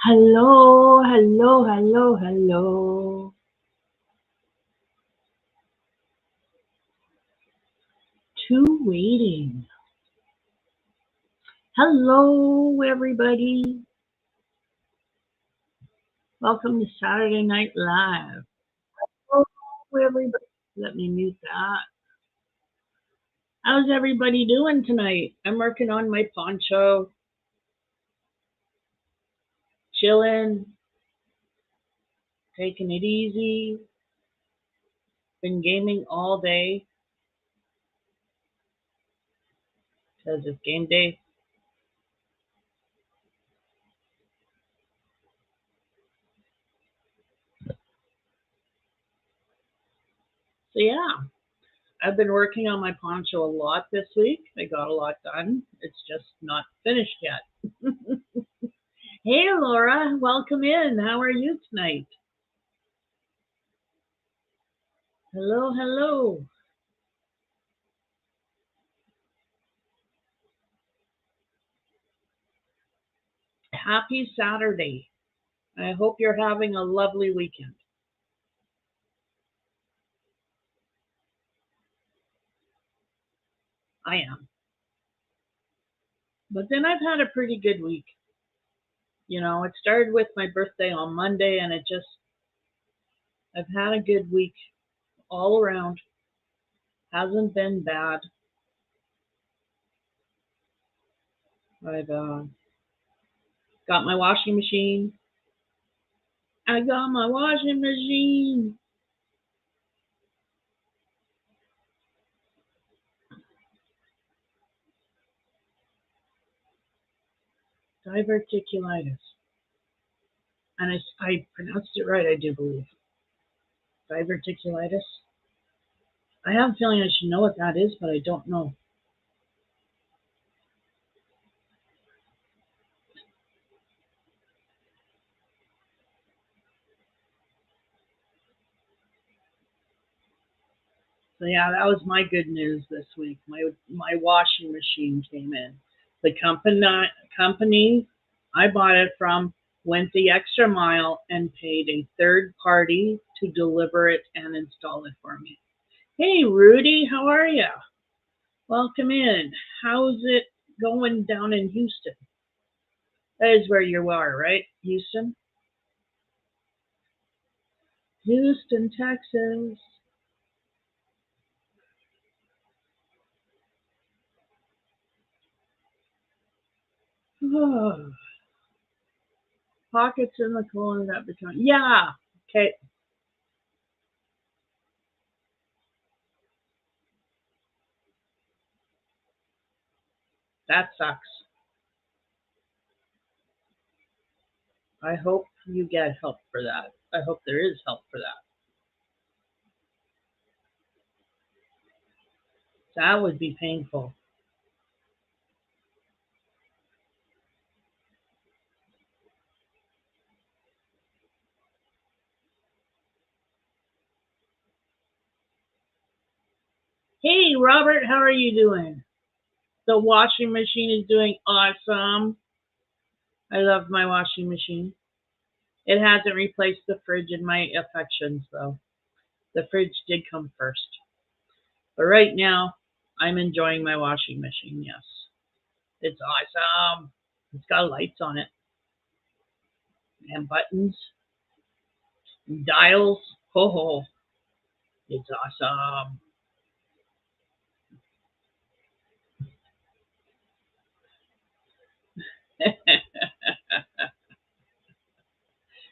Hello, hello, hello, hello. Two waiting. Hello, everybody. Welcome to Saturday Night Live. Hello, everybody. Let me mute that. How's everybody doing tonight? I'm working on my poncho, chilling, taking it easy. Been gaming all day because it's game day. So, yeah, I've been working on my poncho a lot this week. I got a lot done. It's just not finished yet. Hey, Laura, welcome in. How are you tonight? Hello, hello. Happy Saturday. I hope you're having a lovely weekend. I am. But then I've had a pretty good week. It started with my birthday on Monday, and I've had a good week all around. Hasn't been bad. I've got my washing machine. I got my washing machine. Diverticulitis. And I pronounced it right, I do believe. Diverticulitis. I have a feeling I should know what that is, but I don't know. So yeah, that was my good news this week. My washing machine came in. The company I bought it from went the extra mile and paid a third party to deliver it and install it for me. Hey Rudy, how are you? Welcome in. How's it going down in Houston? That is where you are, right? Houston? Houston, Texas. Oh, pockets in the corner that become. Yeah. Okay. That sucks. I hope you get help for that. I hope there is help for that. That would be painful. Hey, Robert, how are you doing? The washing machine is doing awesome. I love my washing machine. It hasn't replaced the fridge in my affections, though. The fridge did come first. But right now, I'm enjoying my washing machine, yes. It's awesome. It's got lights on it and buttons and dials. Ho ho. It's awesome.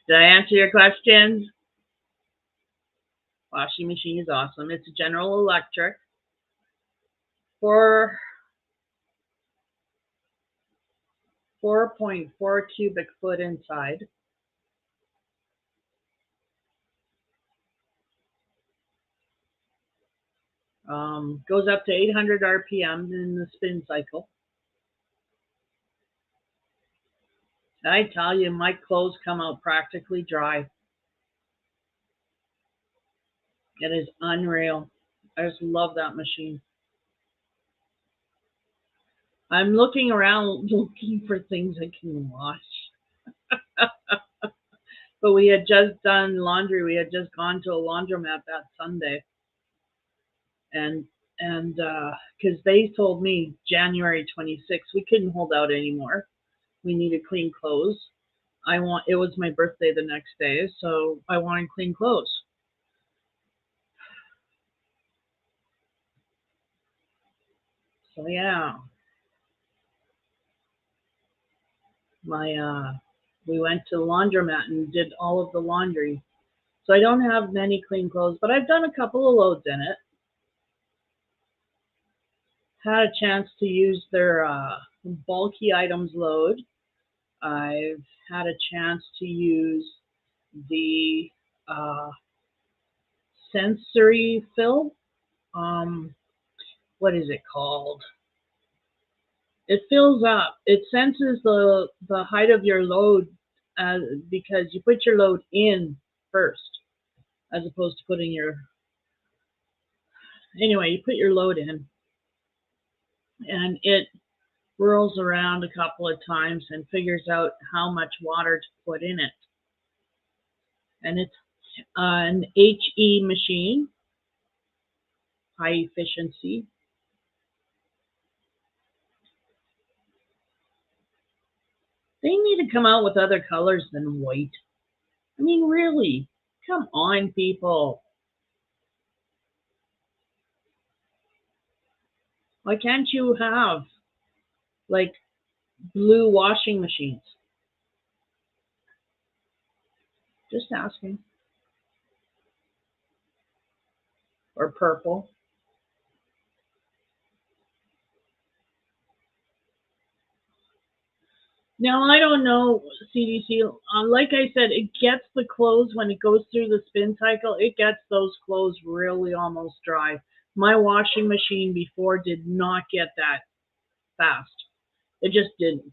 Did I answer your questions? Washing machine is awesome. It's a General Electric. 4.4 cubic foot inside. Goes up to 800 RPM in the spin cycle. I tell you, my clothes come out practically dry. It is unreal. I just love that machine. I'm looking around looking for things I can wash. But we had just done laundry. We had just gone to a laundromat that Sunday, and because they told me January 26th we couldn't hold out anymore. We needed clean clothes. It was my birthday the next day, so I wanted clean clothes. So yeah, my we went to the laundromat and did all of the laundry. So I don't have many clean clothes, but I've done a couple of loads in it. Had a chance to use their bulky items load. I've had a chance to use the uh, sensory fill. Um, what is it called? It fills up. It senses the height of your load uh, because you put your load in first, as opposed to putting your. Anyway, you put your load in, and it whirls around a couple of times and figures out how much water to put in it. And it's an HE machine, high efficiency. They need to come out with other colors than white. I mean, really, come on, people. Why can't you have like blue washing machines? Just asking. Or purple. Now, I don't know, CDC. Like I said, it gets the clothes when it goes through the spin cycle, it gets those clothes really almost dry. My washing machine before did not get that fast. It just didn't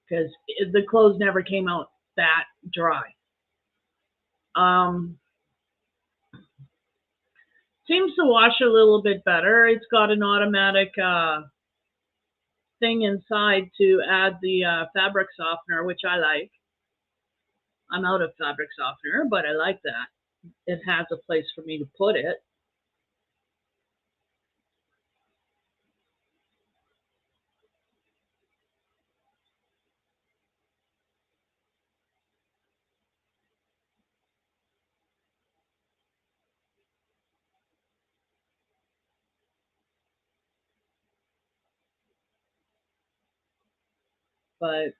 because the clothes never came out that dry. Um, Seems to wash a little bit better. It's got an automatic thing inside to add the fabric softener, which I like. I'm out of fabric softener, but I like that. It has a place for me to put it. But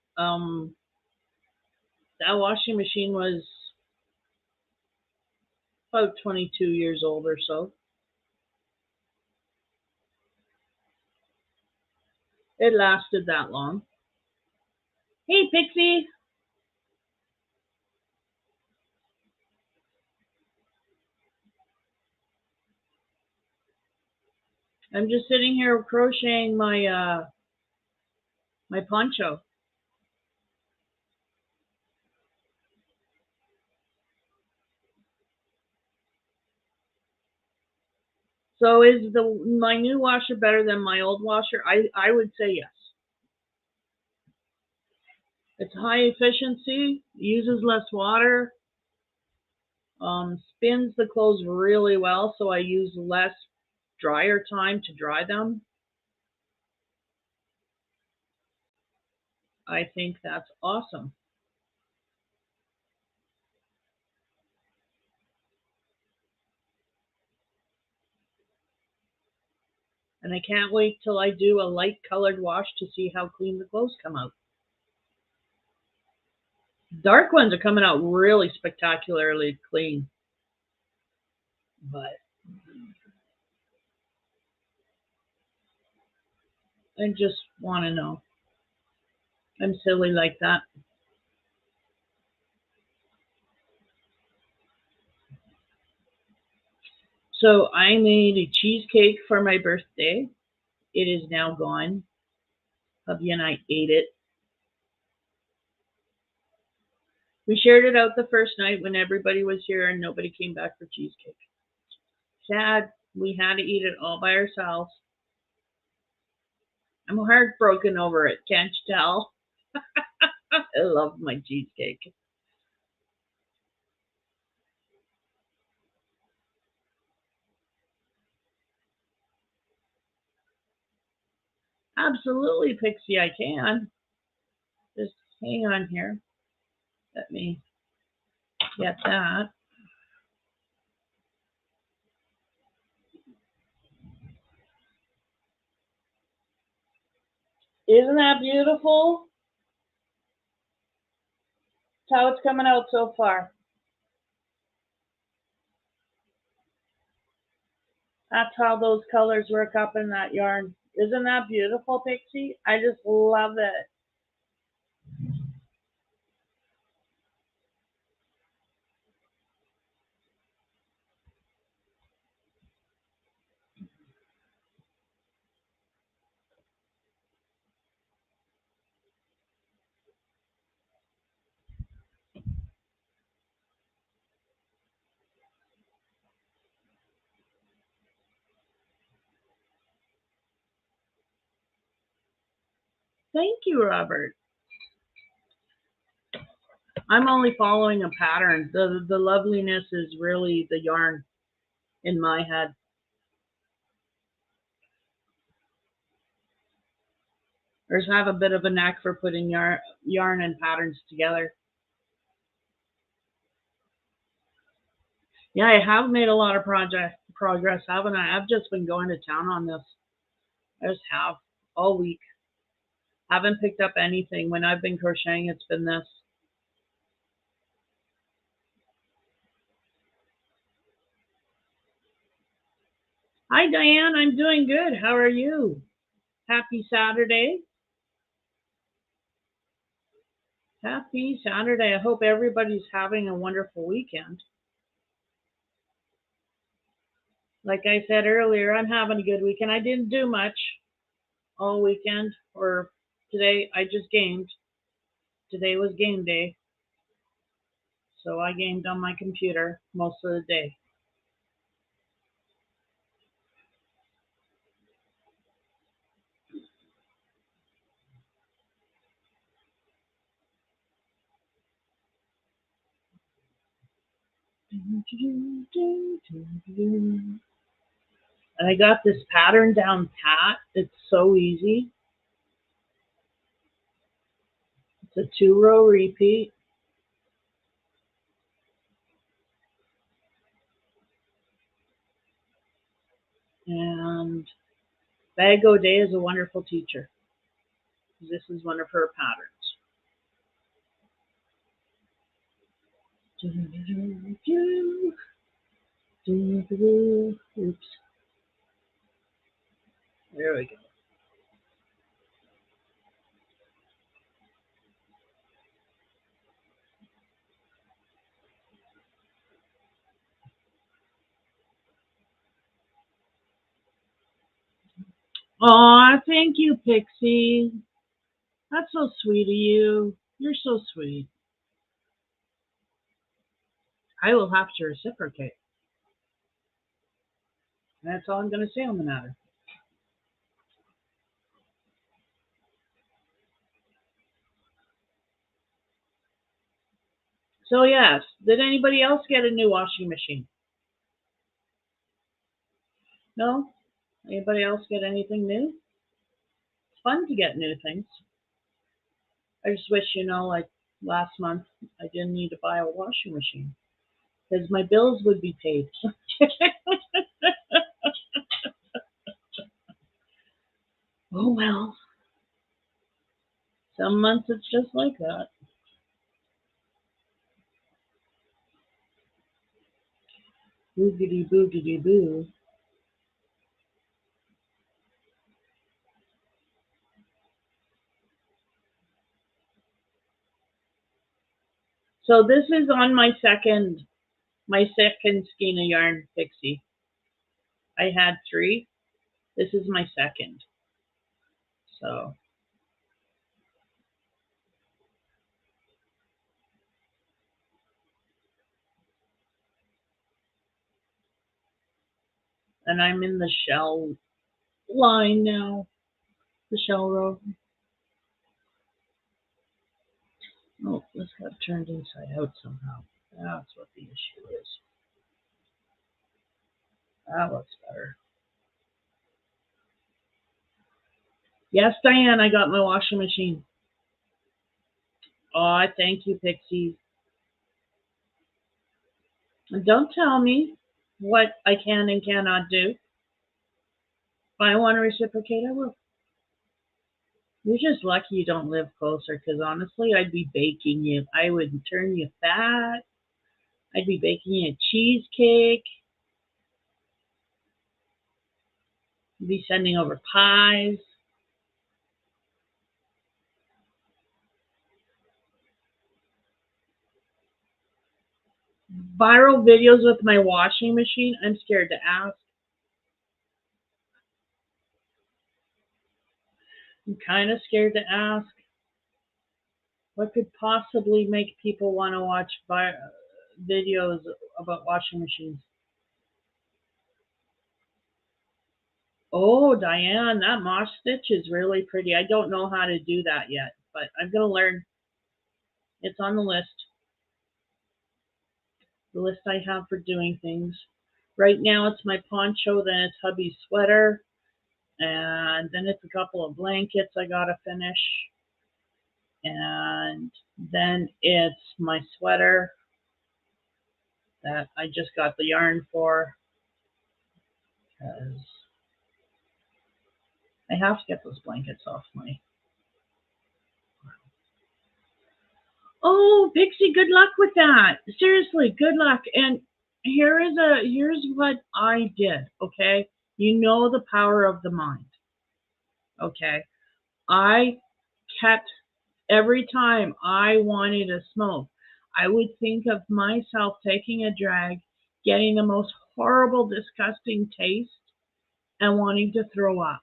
that washing machine was about 22 years old or so. It lasted that long. Hey, Pixie! I'm just sitting here crocheting my poncho. So is my new washer better than my old washer? I would say yes. It's high efficiency, uses less water, spins the clothes really well, so I use less dryer time to dry them. I think that's awesome. And I can't wait till I do a light colored wash to see how clean the clothes come out. Dark ones are coming out really spectacularly clean, but I just want to know. I'm silly like that. So I made a cheesecake for my birthday. It is now gone. Hubby and I ate it. We shared it out the first night when everybody was here and nobody came back for cheesecake. Sad. We had to eat it all by ourselves. I'm heartbroken over it. Can't you tell? I love my cheesecake. Absolutely, Pixie, I can. Just hang on here. Let me get that. Isn't that beautiful? That's how it's coming out so far. That's how those colors work up in that yarn. Isn't that beautiful, Pixie? I just love it. Thank you, Robert. I'm only following a pattern. The loveliness is really the yarn in my head. I just have a bit of a knack for putting yarn and patterns together. Yeah, I have made a lot of project progress, haven't I? I've just been going to town on this. I just have all week. Haven't picked up anything. When I've been crocheting, it's been this. Hi, Diane. I'm doing good. How are you? Happy Saturday. Happy Saturday. I hope everybody's having a wonderful weekend. Like I said earlier, I'm having a good weekend. I didn't do much all weekend or today. I just gamed. Today was game day, so I gamed on my computer most of the day. And I got this pattern down pat. It's so easy. It's a 2-row repeat. And Bag O'Day is a wonderful teacher. This is one of her patterns. Oops. There we go. Aw, thank you, Pixie. That's so sweet of you. You're so sweet. I will have to reciprocate. That's all I'm going to say on the matter. So, yes, did anybody else get a new washing machine? No? Anybody else get anything new? It's fun to get new things. I just wish, like last month, I didn't need to buy a washing machine because my bills would be paid. Oh, well. Some months it's just like that. Boogity boogity boo. So this is on my second skein of yarn, Pixie. I had 3. This is my second. So, and I'm in the shell line now, the shell row. Oh, this got turned inside out somehow. That's what the issue is. That looks better. Yes, Diane, I got my washing machine. Oh, thank you, Pixie. And don't tell me what I can and cannot do. If I want to reciprocate, I will. You're just lucky you don't live closer, because honestly, I'd be baking you. I would turn you fat. I'd be baking you a cheesecake. I'd be sending over pies. Viral videos with my washing machine. I'm scared to ask. I'm kind of scared to ask. What could possibly make people want to watch videos about washing machines? Oh, Diane, that moss stitch is really pretty. I don't know how to do that yet, but I'm going to learn. It's on the list. The list I have for doing things. Right now it's my poncho, then it's hubby's sweater, and then it's a couple of blankets I gotta finish, and then it's my sweater that I just got the yarn for, because I have to get those blankets off my. Oh, Pixie, good luck with that. Seriously, good luck. And here's what I did. Okay, you know the power of the mind. Okay, I kept every time I wanted a smoke, I would think of myself taking a drag, getting the most horrible, disgusting taste, and wanting to throw up.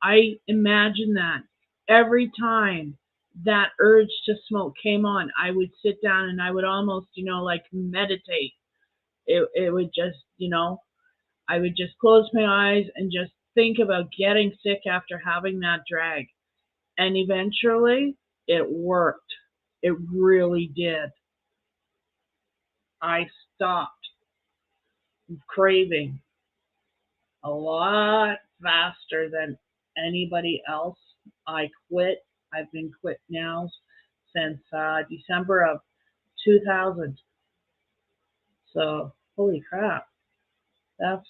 I imagine that every time that urge to smoke came on, I would sit down and I would almost, like meditate. It would just, I would just close my eyes and just think about getting sick after having that drag. And eventually it worked. It really did. I stopped craving a lot faster than anybody else. I quit. I've been quit now since December of 2000. So, holy crap. That's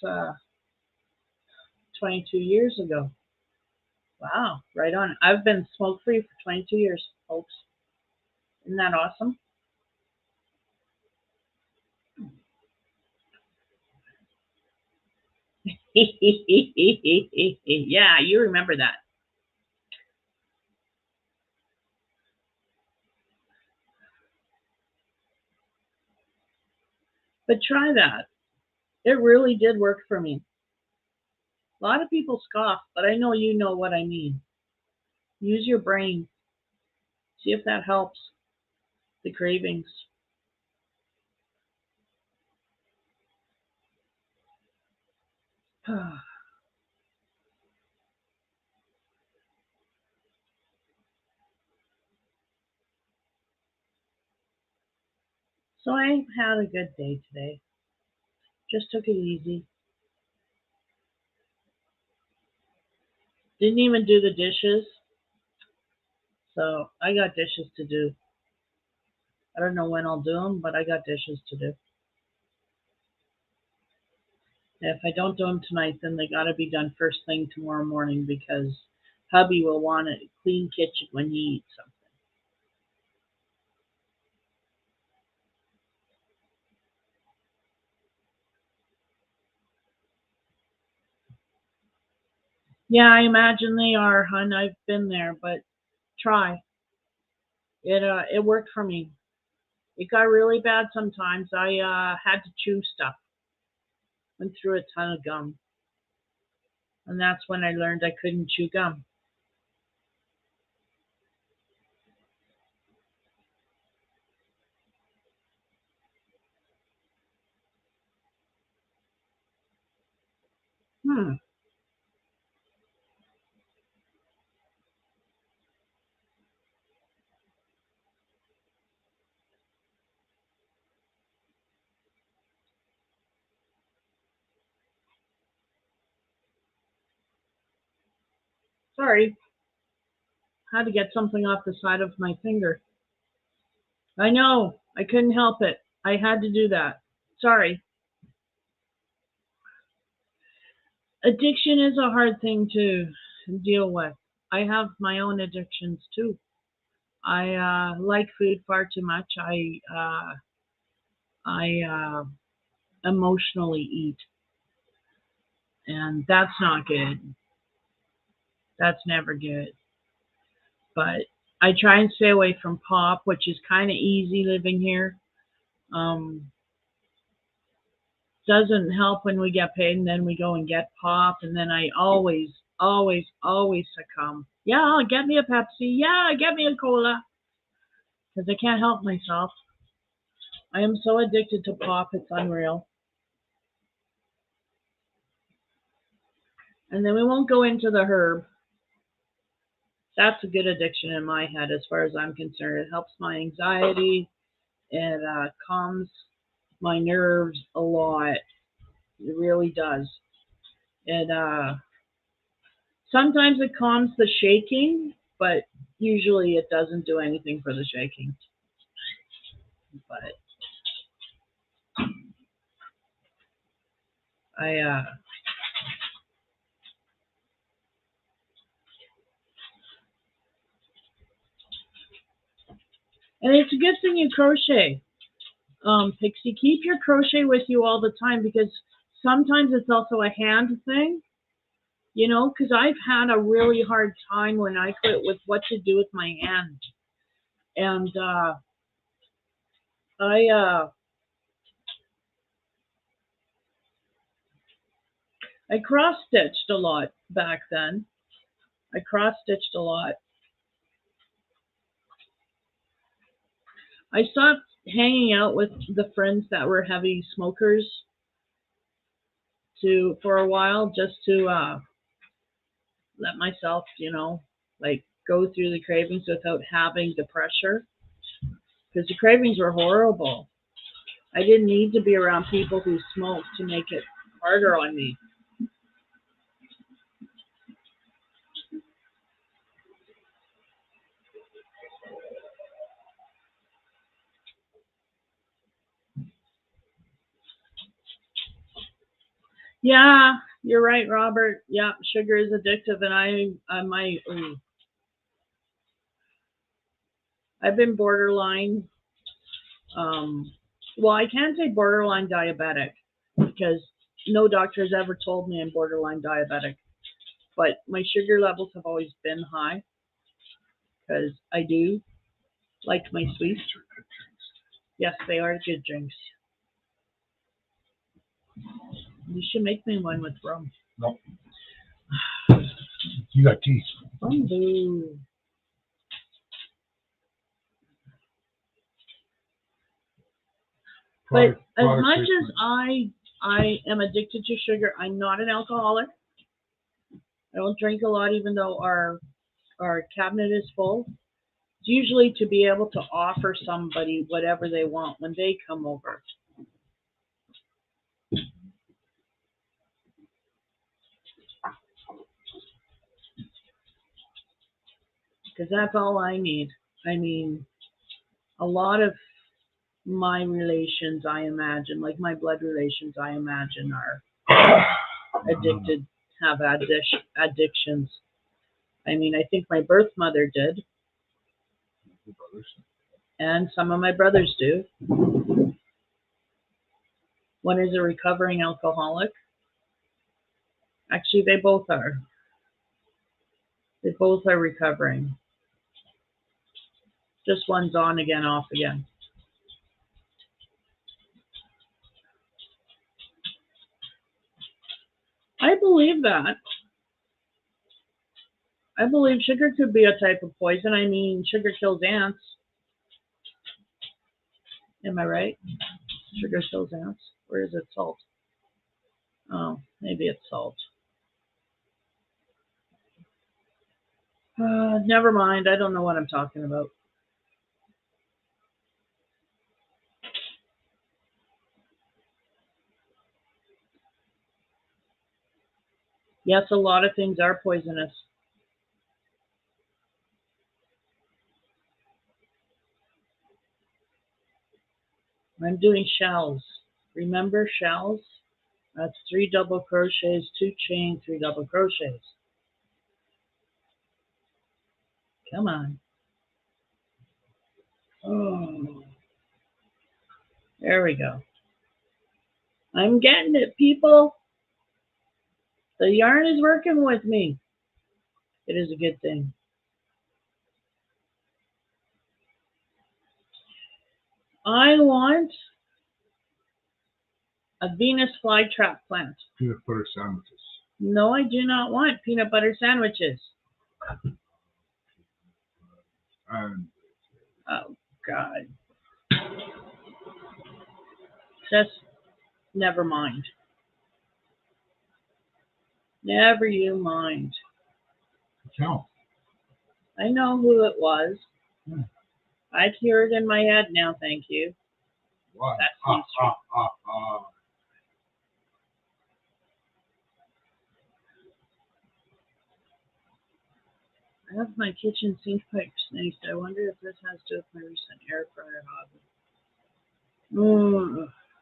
22 years ago. Wow, right on. I've been smoke free for 22 years, folks. Isn't that awesome? Yeah, you remember that. But try that. It really did work for me. A lot of people scoff, but I know you know what I mean. Use your brain. See if that helps the cravings. So I had a good day today. Just took it easy. Didn't even do the dishes. So I got dishes to do. I don't know when I'll do them, but I got dishes to do. If I don't do them tonight, then they got to be done first thing tomorrow morning, because hubby will want a clean kitchen when he eats something. Yeah, I imagine they are, hun. I've been there, but try. It worked for me. It got really bad sometimes. I had to chew stuff. Went through a ton of gum, and that's when I learned I couldn't chew gum. Hmm. Sorry, had to get something off the side of my finger. I know, I couldn't help it. I had to do that. Sorry. Addiction is a hard thing to deal with. I have my own addictions too. I like food far too much. I emotionally eat, and that's not good. That's never good. But I try and stay away from pop, which is kind of easy living here. Um, doesn't help when we get paid and then we go and get pop, and then I always succumb. Yeah, get me a Pepsi. Yeah, get me a cola, because I can't help myself. I am so addicted to pop, it's unreal. And then we won't go into the herb. That's a good addiction in my head as far as I'm concerned. It helps my anxiety. It calms my nerves a lot. It really does. It sometimes it calms the shaking, but usually it doesn't do anything for the shaking. But I and it's a good thing you crochet, Pixie. Keep your crochet with you all the time, because sometimes it's also a hand thing. You know, because I've had a really hard time when I quit with what to do with my hand, and I I cross stitched a lot back then. I cross stitched a lot. I stopped hanging out with the friends that were heavy smokers to for a while, just to let myself, like go through the cravings without having the pressure, because the cravings were horrible. I didn't need to be around people who smoked to make it harder on me. Yeah, you're right, Robert. Yeah, sugar is addictive, and I've been borderline. Um, well, I can't say borderline diabetic, because no doctor has ever told me I'm borderline diabetic. But my sugar levels have always been high, because I do like my sweets. Yes, they are good drinks. You should make me one with rum. No, you got teeth. Boo. But as much as I am addicted to sugar, I'm not an alcoholic. I don't drink a lot, even though our cabinet is full. It's usually to be able to offer somebody whatever they want when they come over, because that's all I need. I mean, a lot of my relations, I imagine, like my blood relations, I imagine, are addicted, have addictions. I mean, I think my birth mother did, and some of my brothers do. One is a recovering alcoholic. Actually, they both are. They both are recovering. Just one's on again, off again. I believe that. I believe sugar could be a type of poison. I mean, sugar kills ants. Am I right? Sugar kills ants. Or is it salt? Oh, maybe it's salt. Never mind. I don't know what I'm talking about. Yes, a lot of things are poisonous. I'm doing shells. Remember shells? That's 3 double crochets, 2 chain, 3 double crochets. Come on. Oh, there we go. I'm getting it, people. The yarn is working with me. It is a good thing. I want a Venus flytrap plant. Peanut butter sandwiches. No, I do not want peanut butter sandwiches. And Oh, God. Just never mind. Never you mind. count. I know who it was. Hmm. I'd hear it in my head now, thank you. Why? That's I have my kitchen sink pipes next. I wonder if this has to do with my recent air fryer hobby.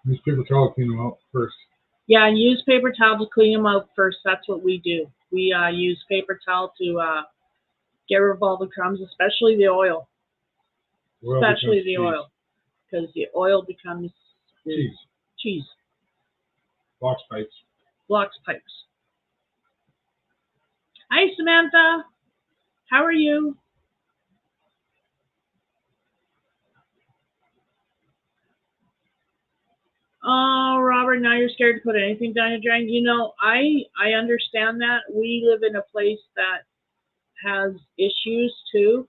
Use paper towel to clean them out first. Yeah, use paper towel to clean them out first. That's what we do. We use paper towel to get rid of all the crumbs, especially the oil. Especially the oil. Because the oil becomes cheese. Box pipes. Blocks pipes. Hi, Samantha. How are you? Oh, Robert, now you're scared to put anything down your drain. You know, I understand that. We live in a place that has issues too.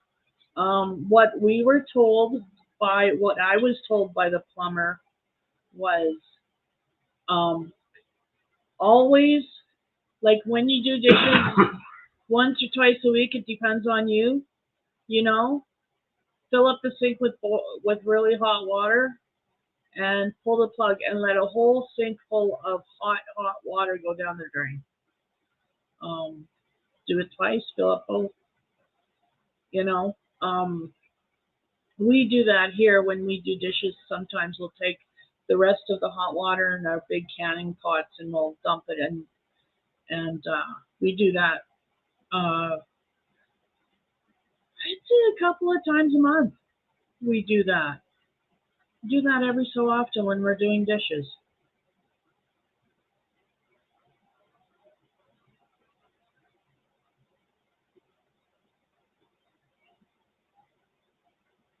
What we were told what I was told by the plumber was always, like when you do dishes once or twice a week, it depends on you, you know, fill up the sink with really hot water and pull the plug and let a whole sink full of hot water go down the drain. Do it twice, fill up both, you know. We do that here when we do dishes. Sometimes we'll take the rest of the hot water in our big canning pots and we'll dump it in, and we do that. I'd say a couple of times a month. We do that. Do that every so often when we're doing dishes.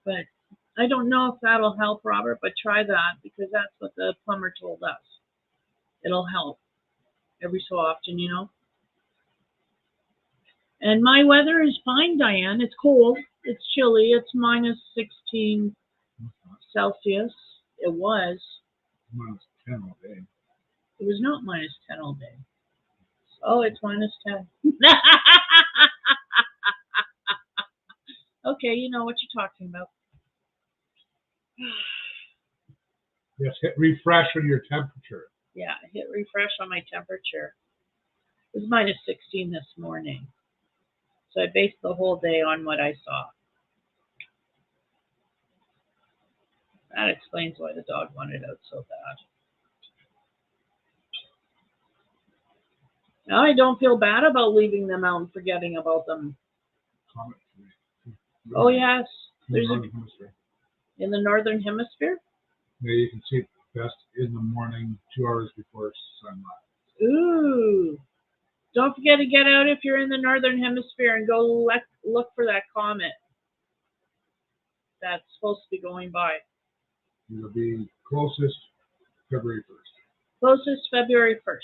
But I don't know if that'll help, Robert, but try that because that's what the plumber told us. It'll help every so often, you know. And my weather is fine, Diane. It's cold. It's chilly. It's minus 16 Celsius. It was. Minus 10 all day. It was not minus 10 all day. Oh, it's minus 10. Okay, you know what you're talking about. Yes, hit refresh on your temperature. Yeah, hit refresh on my temperature. It was minus 16 this morning. So I based the whole day on what I saw. That explains why the dog wanted out so bad. Now I don't feel bad about leaving them out and forgetting about them. Oh, yes. There's in the northern hemisphere? Yeah, you can see it best in the morning, 2 hours before sunrise. Ooh. Don't forget to get out if you're in the northern hemisphere and go look for that comet that's supposed to be going by. It'll be closest February 1st. Closest February 1st.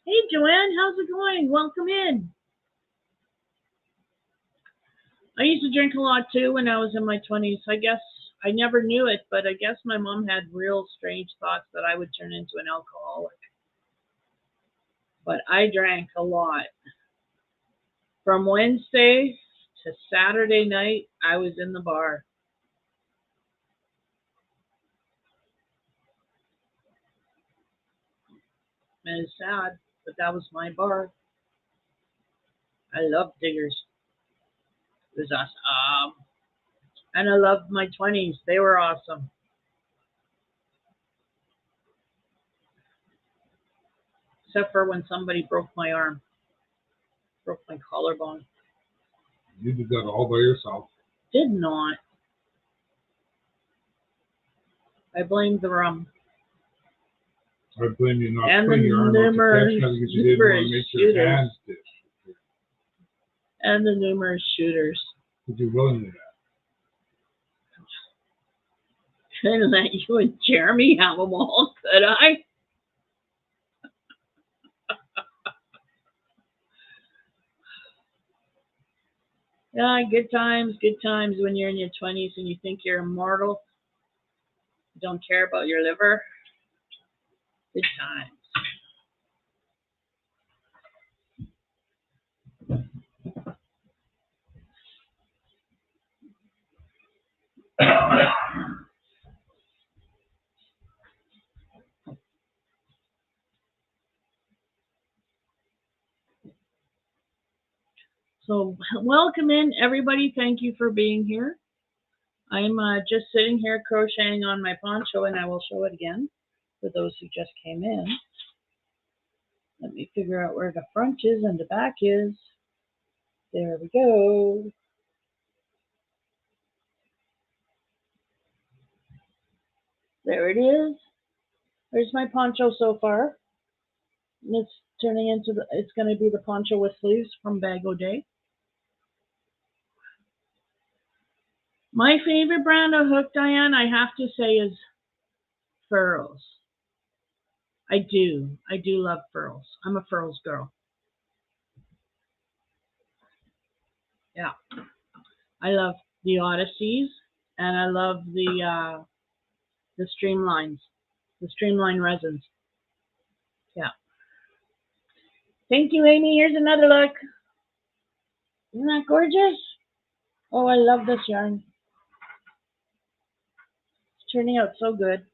Hey, Joanne, how's it going? Welcome in. I used to drink a lot too when I was in my 20s. I guess I never knew it, but I guess my mom had real strange thoughts that I would turn into an alcoholic. But I drank a lot. From Wednesday to Saturday night, I was in the bar. And it's sad, but that was my bar. I loved Diggers. It was awesome. And I loved my 20s. They were awesome. Except for when somebody broke my arm, broke my collarbone. You did that all by yourself. Did not. I blamed the rum. I blame you not And putting the your arm out to numerous, catch because you didn't want to make your shooters. hands ditch. And the numerous shooters. Did you willingly that? Couldn't let you and Jeremy have them all, could I? Yeah, good times when you're in your 20s and you think you're immortal. You don't care about your liver. Good times. So, welcome in, everybody. Thank you for being here. I'm just sitting here crocheting on my poncho, and I will show it again for those who just came in. Let me figure out where the front is and the back is. There we go. There it is. There's my poncho so far. And it's turning into it's going to be the poncho with sleeves from Bag O' Day. My favorite brand of hook, Diane, I have to say, is Furls. I do love Furls. I'm a Furls girl. Yeah. I love the Odysseys, and I love the streamlines, the streamline resins. Yeah. Thank you, Amy. Here's another look. Isn't that gorgeous? Oh, I love this yarn. It's turning out so good.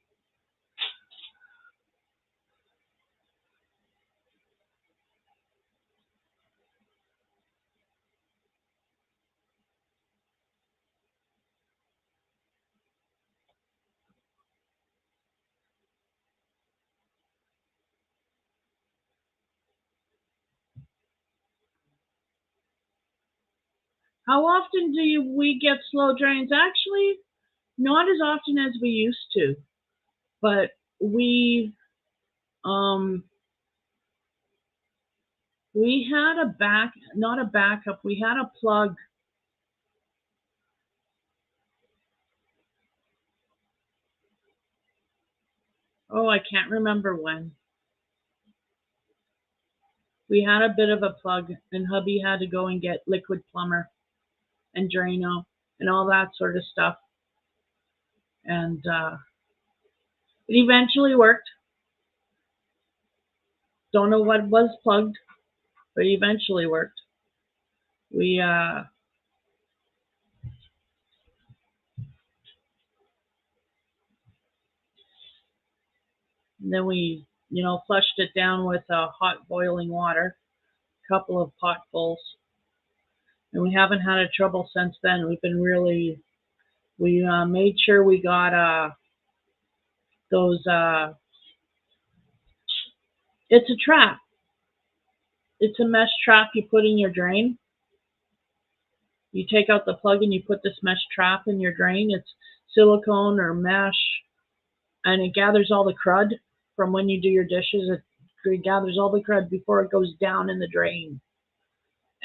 How often do we get slow drains? Actually, not as often as we used to, but we had not a backup. We had a plug. Oh, I can't remember when. We had a bit of a plug, and hubby had to go and get liquid plumber and Drano and all that sort of stuff. And it eventually worked. Don't know what was plugged, but it eventually worked. We then we flushed it down with hot boiling water, a couple of potfuls, and we haven't had a trouble since then. We've been really we made sure we got those. It's a trap. It's a mesh trap you put in your drain. You take out the plug and you put this mesh trap in your drain. It's silicone or mesh, and it gathers all the crud from when you do your dishes. It gathers all the crud before it goes down in the drain.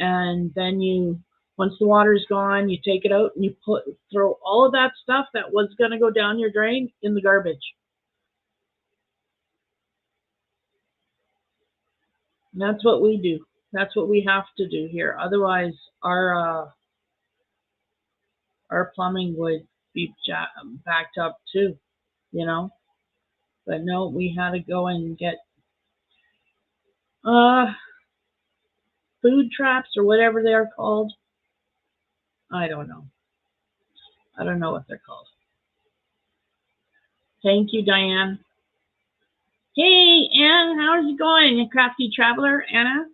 And then once the water's gone, you take it out and you throw all of that stuff that was going to go down your drain in the garbage. And that's what we do. That's what we have to do here. Otherwise, our plumbing would be backed up too, you know. But no, we had to go and get uh food traps or whatever they are called. I don't know. I don't know what they're called. Thank you, Diane. Hey, Anne, how's it going? You crafty traveler, Anna?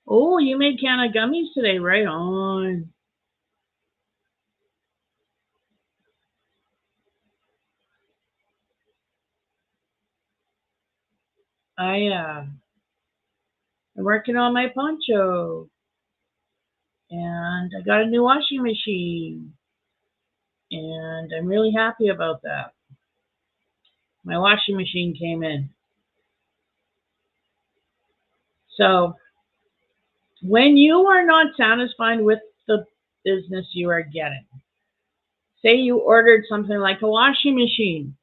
Oh, you made can of gummies today. Right on. I'm working on my poncho, and I got a new washing machine, and I'm really happy about that. My washing machine came in. So, when you are not satisfied with the business you are getting, say you ordered something like a washing machine,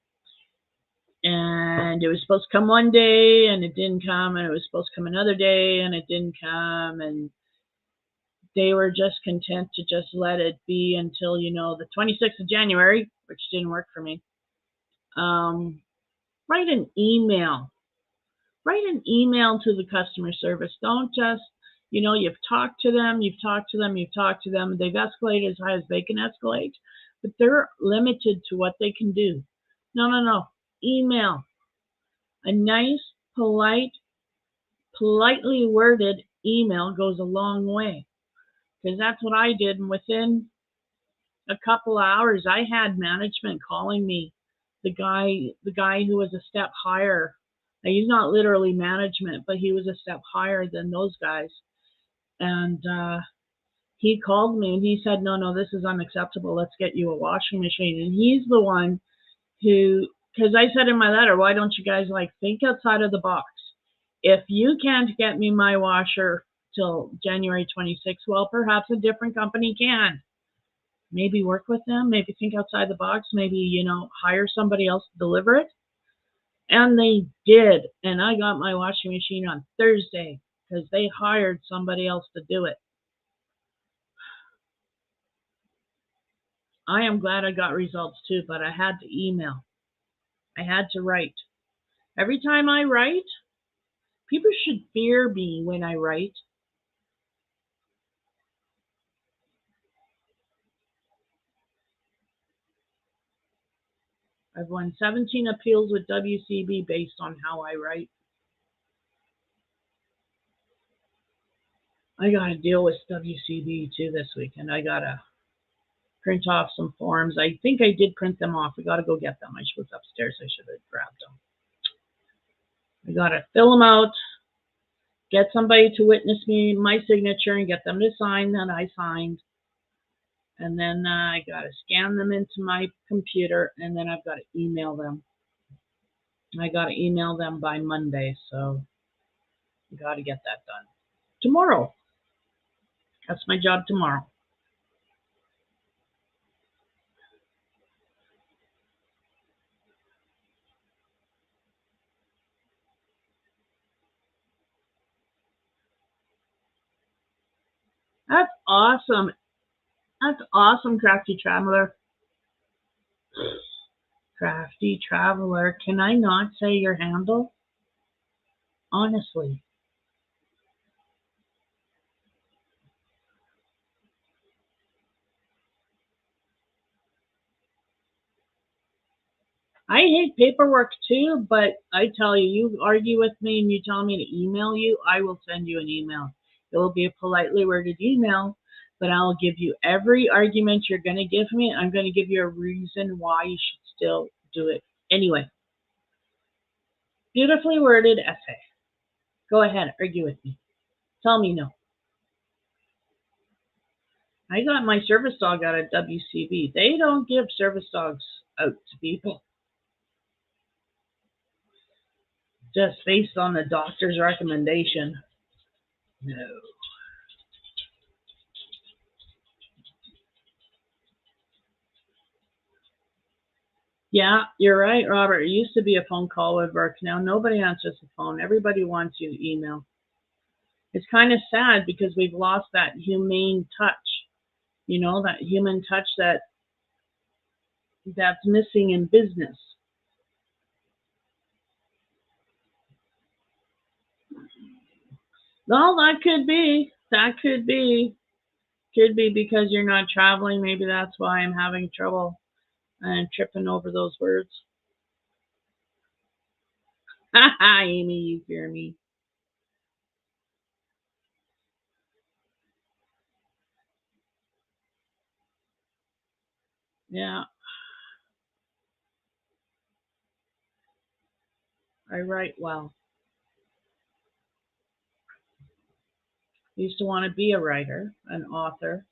and it was supposed to come one day and it didn't come, and it was supposed to come another day and it didn't come, and they were just content to just let it be until the 26th of January, which didn't work for me. um, Write an email. Write an email to the customer service. Don't just, you've talked to them, they've escalated as high as they can escalate, but they're limited to what they can do. No, no, no. Email. A nice, politely worded email goes a long way, because that's what I did. And within a couple of hours, I had management calling me. The guy who was a step higher. Now, he's not literally management, but he was a step higher than those guys. And he called me and he said, "No, no, this is unacceptable. Let's get you a washing machine." And he's the one who, because I said in my letter, why don't you guys think outside of the box? If you can't get me my washer till January 26th, well, perhaps a different company can. Maybe work with them, maybe think outside the box, maybe, hire somebody else to deliver it. And they did. And I got my washing machine on Thursday because they hired somebody else to do it. I am glad I got results too, but I had to email. I had to write. Every time I write, people should fear me when I write. I've won 17 appeals with WCB based on how I write. I got to deal with WCB too this weekend. I got to print off some forms. I think I did print them off. I got to go get them. I was upstairs. I should have grabbed them. I got to fill them out, get somebody to witness me my signature, and get them to sign that I signed. And then I got to scan them into my computer, and then I've got to email them. I got to email them by Monday, so I got to get that done tomorrow. That's my job tomorrow. That's awesome. That's awesome, Crafty Traveler. Crafty Traveler. Can I not say your handle? Honestly. I hate paperwork too, but I tell you, you argue with me and you tell me to email you, I will send you an email. It will be a politely worded email, but I'll give you every argument you're going to give me. I'm going to give you a reason why you should still do it. Anyway, beautifully worded essay. Go ahead, argue with me. Tell me no. I got my service dog out of WCB. They don't give service dogs out to people just based on the doctor's recommendation. No. Yeah, you're right, Robert. It used to be a phone call would work. Now nobody answers the phone. Everybody wants you to email. It's kind of sad because we've lost that humane touch. That human touch that's missing in business. Well, that could be. That could be. Could be because you're not traveling. Maybe that's why I'm having trouble. I'm tripping over those words. Ha ha, Amy, you hear me. Yeah, I write well. Used to want to be a writer, an author,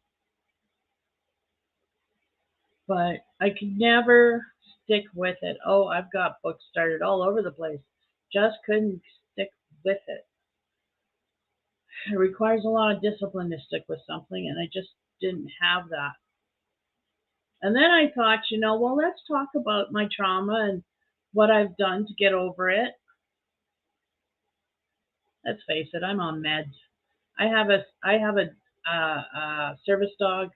but I could never stick with it. Oh, I've got books started all over the place. Just couldn't stick with it. It requires a lot of discipline to stick with something, and I just didn't have that. And then I thought, well, let's talk about my trauma and what I've done to get over it. Let's face it, I'm on meds. I have a service dog,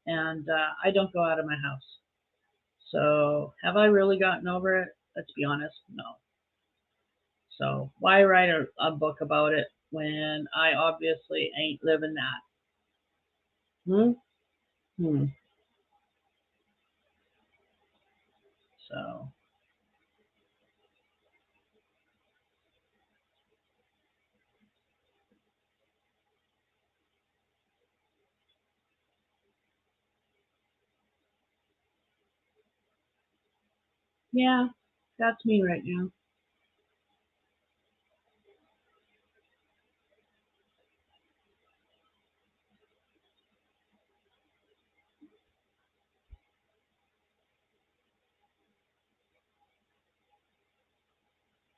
and I don't go out of my house. So have I really gotten over it? Let's be honest, no. So why write a book about it when I obviously ain't living that? Hmm? Hmm. So yeah, that's me right now.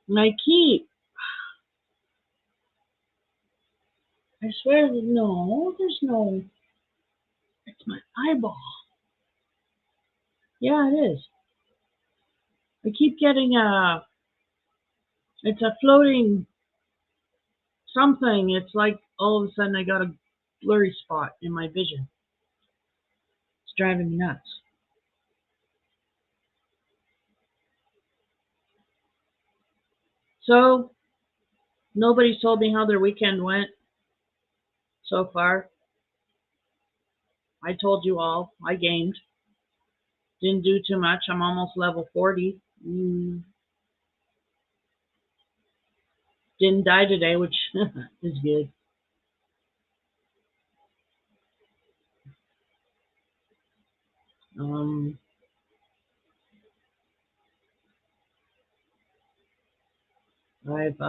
My key. I swear, no, there's no. It's my eyeball. Yeah, it is. I keep getting a. It's a floating something. It's like all of a sudden I got a blurry spot in my vision. It's driving me nuts. So nobody's told me how their weekend went so far. I told you all. I gamed. Didn't do too much. I'm almost level 40. Didn't die today, which is good. Um, I've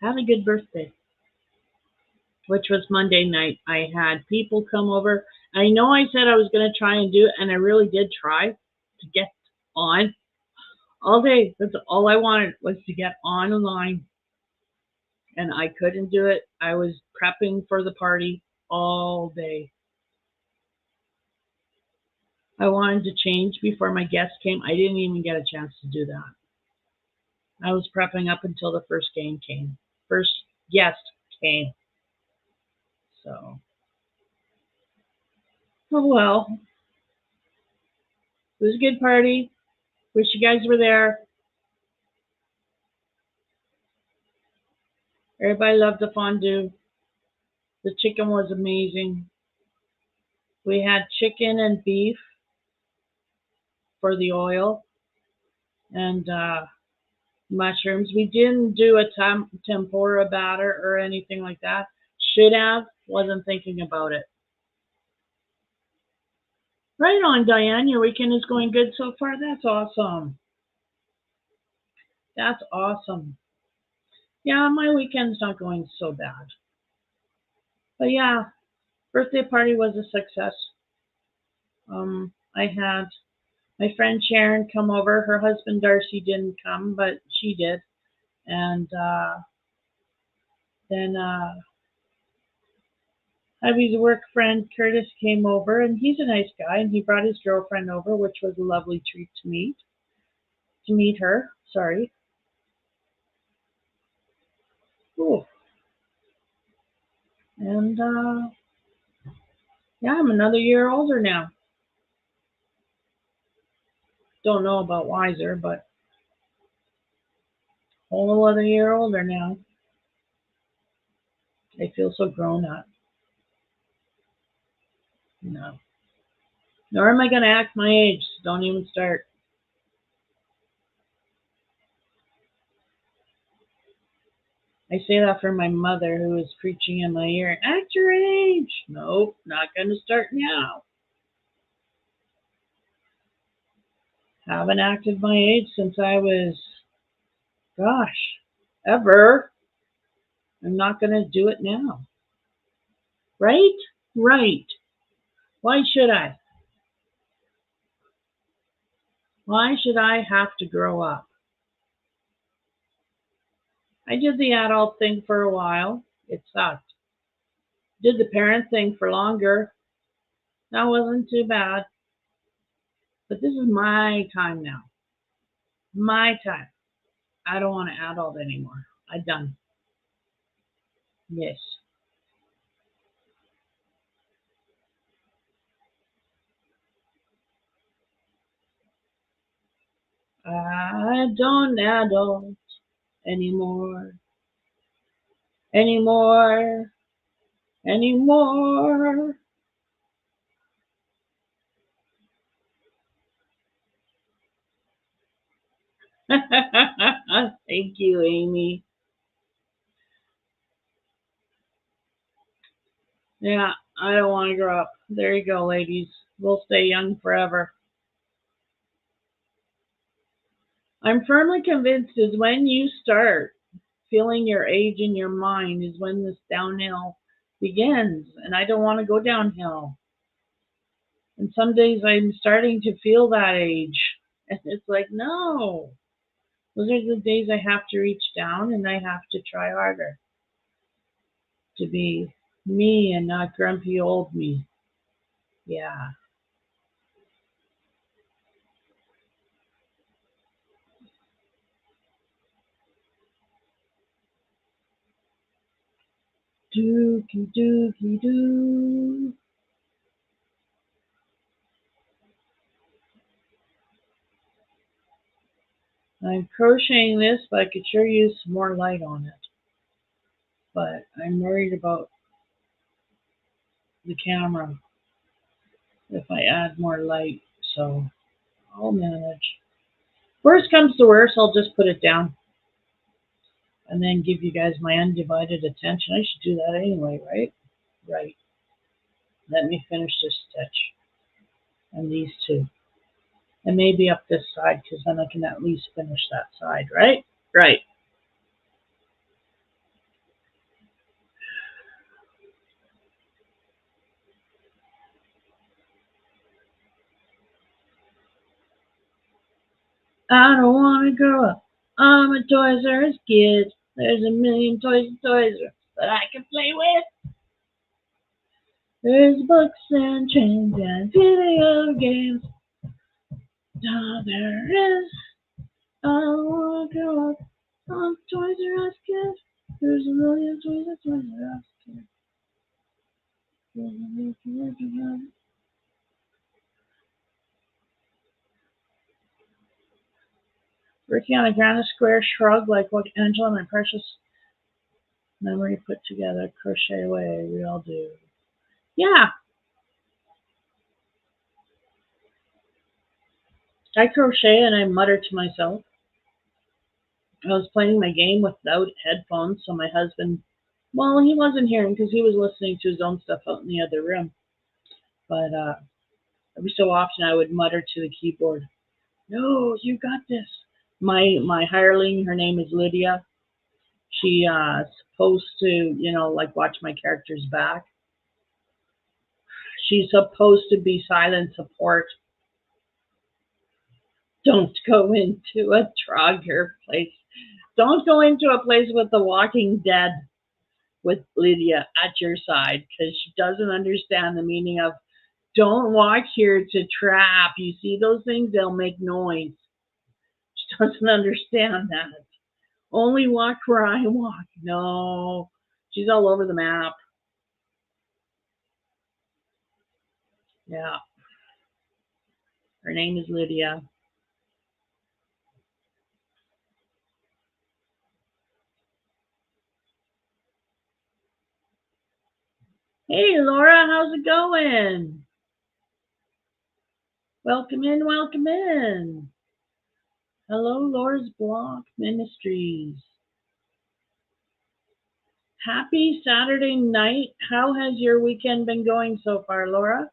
had a good birthday, which was Monday night. I had people come over. I know I said I was going to try and do it, and I really did try to get on all day. That's all I wanted was to get on the line, and I couldn't do it. I was prepping for the party all day. I wanted to change before my guests came. I didn't even get a chance to do that. I was prepping up until the first game came. First guest came. So, oh well, it was a good party. Wish you guys were there. Everybody loved the fondue. The chicken was amazing. We had chicken and beef for the oil and mushrooms. We didn't do a tempura batter or anything like that. Should have. Wasn't thinking about it. Right on, Diane. Your weekend is going good so far. That's awesome. That's awesome. Yeah, my weekend's not going so bad. But yeah, birthday party was a success. I had my friend Sharon come over. Her husband Darcy didn't come, but she did. And then Abby's work friend Curtis came over, and he's a nice guy, and he brought his girlfriend over, which was a lovely treat to meet her. Sorry. Ooh. And yeah, I'm another year older now. Don't know about wiser, but whole other year older now. I feel so grown up. No. Nor am I going to act my age. So don't even start. I say that for my mother who is preaching in my ear. Act your age. Nope, not going to start now. Haven't acted my age since I was, gosh, ever. I'm not going to do it now. Right? Right. Why should I? Why should I have to grow up? I did the adult thing for a while. It sucked. Did the parent thing for longer. That wasn't too bad. But this is my time now. My time. I don't want to adult anymore. I'm done. Yes. I don't adult anymore. Anymore. Anymore. Thank you, Amy. Yeah, I don't want to grow up. There you go, ladies. We'll stay young forever. I'm firmly convinced is when you start feeling your age in your mind is when this downhill begins. And I don't want to go downhill. And some days I'm starting to feel that age. And it's like, no. Those are the days I have to reach down and I have to try harder to be me and not grumpy old me. Yeah. Dookie dookie doo. I'm crocheting this, but I could sure use some more light on it. But I'm worried about the camera if I add more light, so I'll manage. Worst comes to worst, I'll just put it down and then give you guys my undivided attention. I should do that anyway, right? Right. Let me finish this stitch and these two. And maybe up this side because then I can at least finish that side, right? Right. I don't want to grow up. I'm a Toys R Us kid. There's a million toys and Toys R Us that I can play with. There's books and trains and video games. Oh, there is. I don't want to grow up. I'm a Toys R Us kid. There's a million toys and Toys R Us kid. Working on a grand square shrug like what Angela, my precious memory put together. Crochet away. We all do. Yeah, I crochet and I mutter to myself. I was playing my game without headphones, so my husband, well, he wasn't hearing because he was listening to his own stuff out in the other room. But every so often I would mutter to the keyboard, "No, you got this." My hireling, her name is Lydia. She supposed to, like watch my character's back. She's supposed to be silent support. Don't go into a Trogger place. Don't go into a place with The Walking Dead with Lydia at your side because she doesn't understand the meaning of don't walk here to trap. You see those things, they'll make noise. She doesn't understand that. Only walk where I walk. No, she's all over the map. Yeah, her name is Lydia. Hey, Laura, how's it going? Welcome in, welcome in. Hello, Laura's Block Ministries. Happy Saturday night. How has your weekend been going so far, Laura?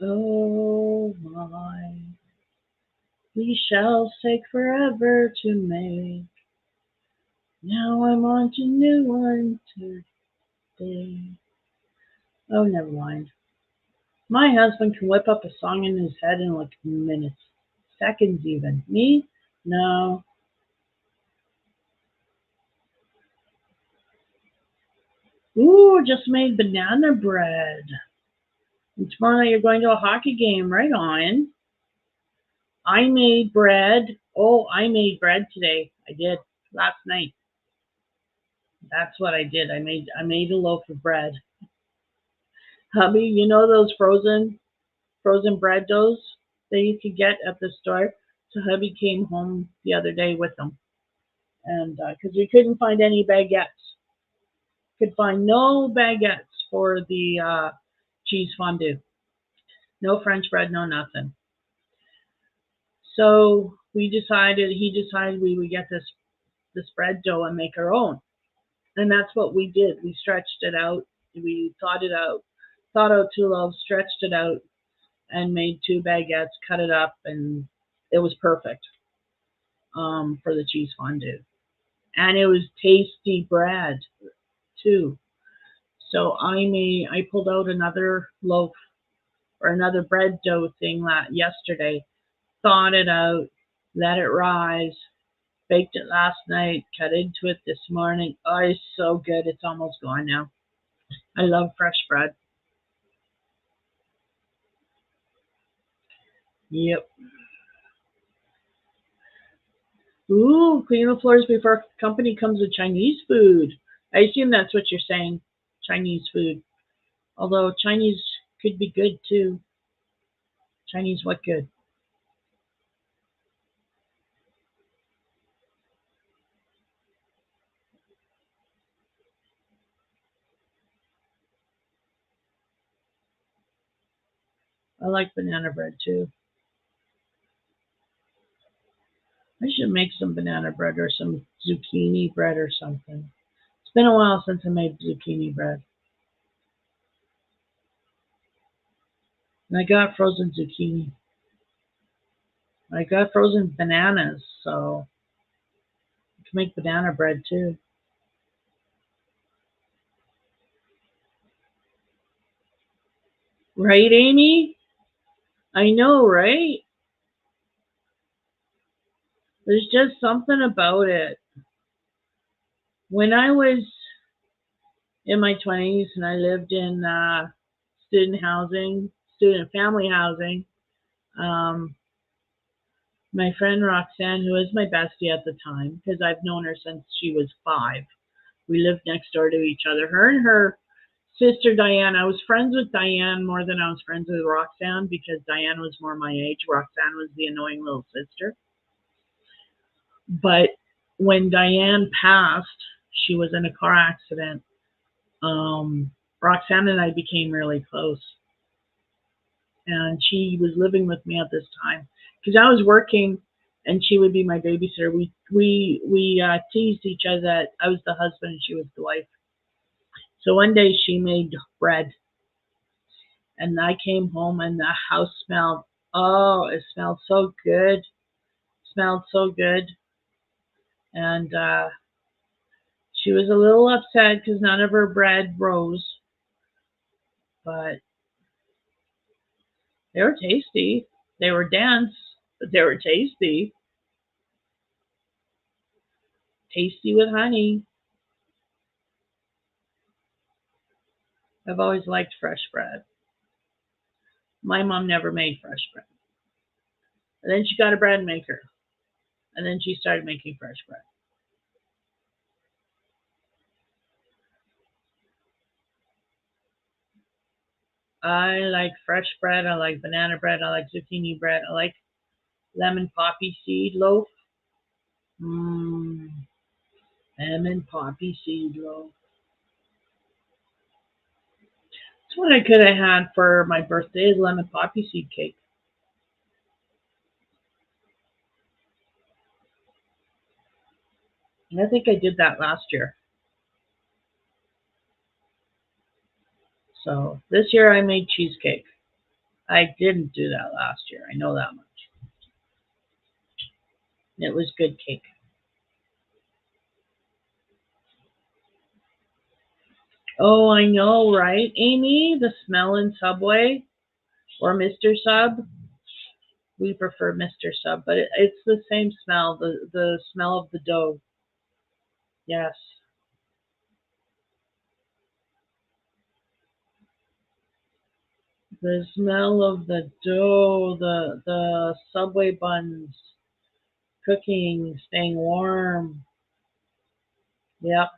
Oh my, these shells take forever to make. Now I'm on to new one today. Oh, never mind. My husband can whip up a song in his head in like minutes, seconds even. Me? No. Ooh, just made banana bread. And tomorrow you're going to a hockey game, right on. I made bread. Oh, I made bread today. I did last night. That's what I did. I made a loaf of bread. Hubby, you know those frozen bread doughs that you could get at the store? So hubby came home the other day with them, and because we couldn't find any baguettes, could find no baguettes for the cheese fondue. No French bread, no nothing. So he decided we would get this bread dough and make our own. And that's what we did. We stretched it out. We thought it out, thought out two loaves, stretched it out, and made two baguettes, cut it up, and it was perfect for the cheese fondue. And it was tasty bread too. So I pulled out another loaf or another bread dough thing yesterday, thawed it out, let it rise, baked it last night, cut into it this morning. Oh, it's so good. It's almost gone now. I love fresh bread. Yep. Ooh, clean the floors before company comes with Chinese food. I assume that's what you're saying. Chinese food. Although Chinese could be good too. Chinese what good? I like banana bread too. I should make some banana bread or some zucchini bread or something. It's been a while since I made zucchini bread. And I got frozen zucchini. I got frozen bananas, so I can make banana bread too. Right, Amy? I know, right? There's just something about it. When I was in my 20s and I lived in student housing, student family housing, um, my friend Roxanne, who is my bestie at the time, because I've known her since she was 5, we lived next door to each other. Her and her sister Diane, I was friends with Diane more than I was friends with Roxanne because Diane was more my age. Roxanne was the annoying little sister. But when Diane passed, she was in a car accident. Um, Roxanne and I became really close, and she was living with me at this time because I was working, and she would be my babysitter. We teased each other that I was the husband and she was the wife. So one day she made bread, and I came home and the house smelled. Oh, it smelled so good. Smelled so good, and she was a little upset because none of her bread rose, but they were tasty. They were dense, but they were tasty. Tasty with honey. I've always liked fresh bread. My mom never made fresh bread. And then she got a bread maker. And then she started making fresh bread. I like fresh bread. I like banana bread. I like zucchini bread. I like lemon poppy seed loaf. Mmm, lemon poppy seed loaf. That's what I could have had for my birthday is lemon poppy seed cake. And I think I did that last year. So this year I made cheesecake. I didn't do that last year. I know that much. It was good cake. Oh, I know, right, Amy? The smell in Subway or Mr. Sub. We prefer Mr. Sub, but it's the same smell. The smell of the dough. Yes, the smell of the dough. The Subway buns cooking, staying warm. Yep,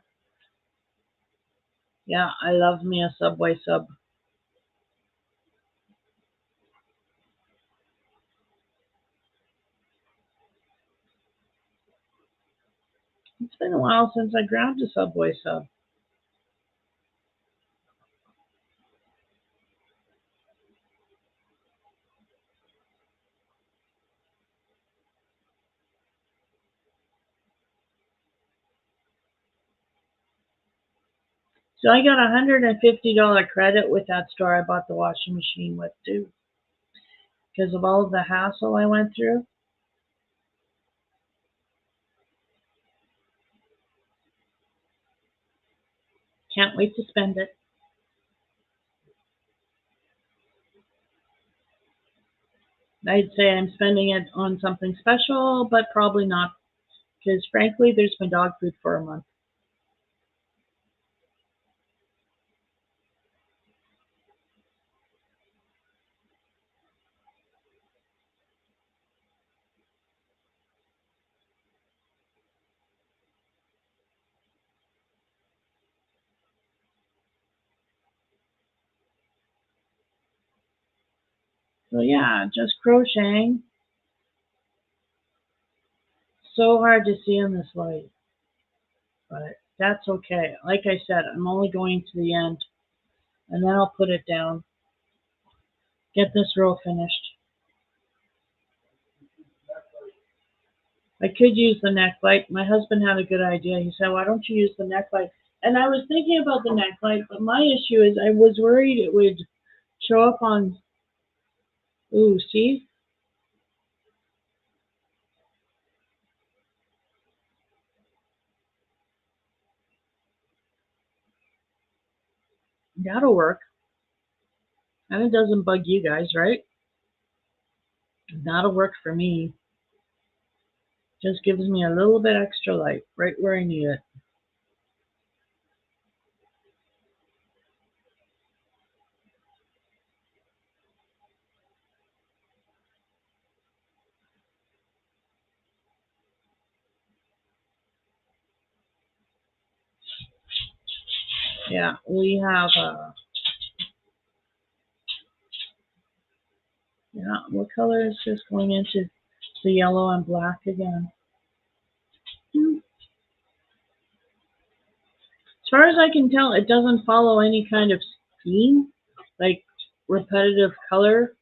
yeah. I love me a Subway sub. It's been a while since I grabbed a Subway sub. So I got $150 credit with that store I bought the washing machine with too, because of all of the hassle I went through. Can't wait to spend it. I'd say I'm spending it on something special, but probably not, because frankly, there's my dog food for a month. So yeah, just crocheting. So hard to see in this light, but that's okay. Like I said, I'm only going to the end, and then I'll put it down. Get this row finished. I could use the neck light. My husband had a good idea. He said, "Why don't you use the neck light?" And I was thinking about the neck light, but my issue is I was worried it would show up on. Ooh, see, that'll work, and it doesn't bug you guys, right? That'll work for me. Just gives me a little bit extra light right where I need it. Yeah, we have yeah, what color is this going into? The yellow and black again. As far as I can tell, it doesn't follow any kind of scheme, like repetitive color.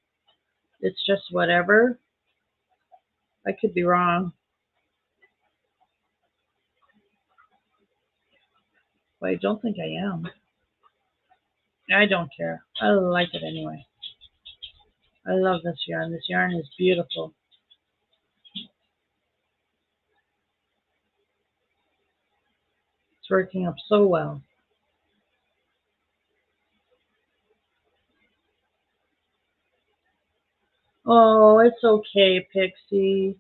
It's just whatever. I could be wrong, but I don't think I am. I don't care. I like it anyway. I love this yarn. This yarn is beautiful. It's working up so well. Oh, it's okay, Pixie.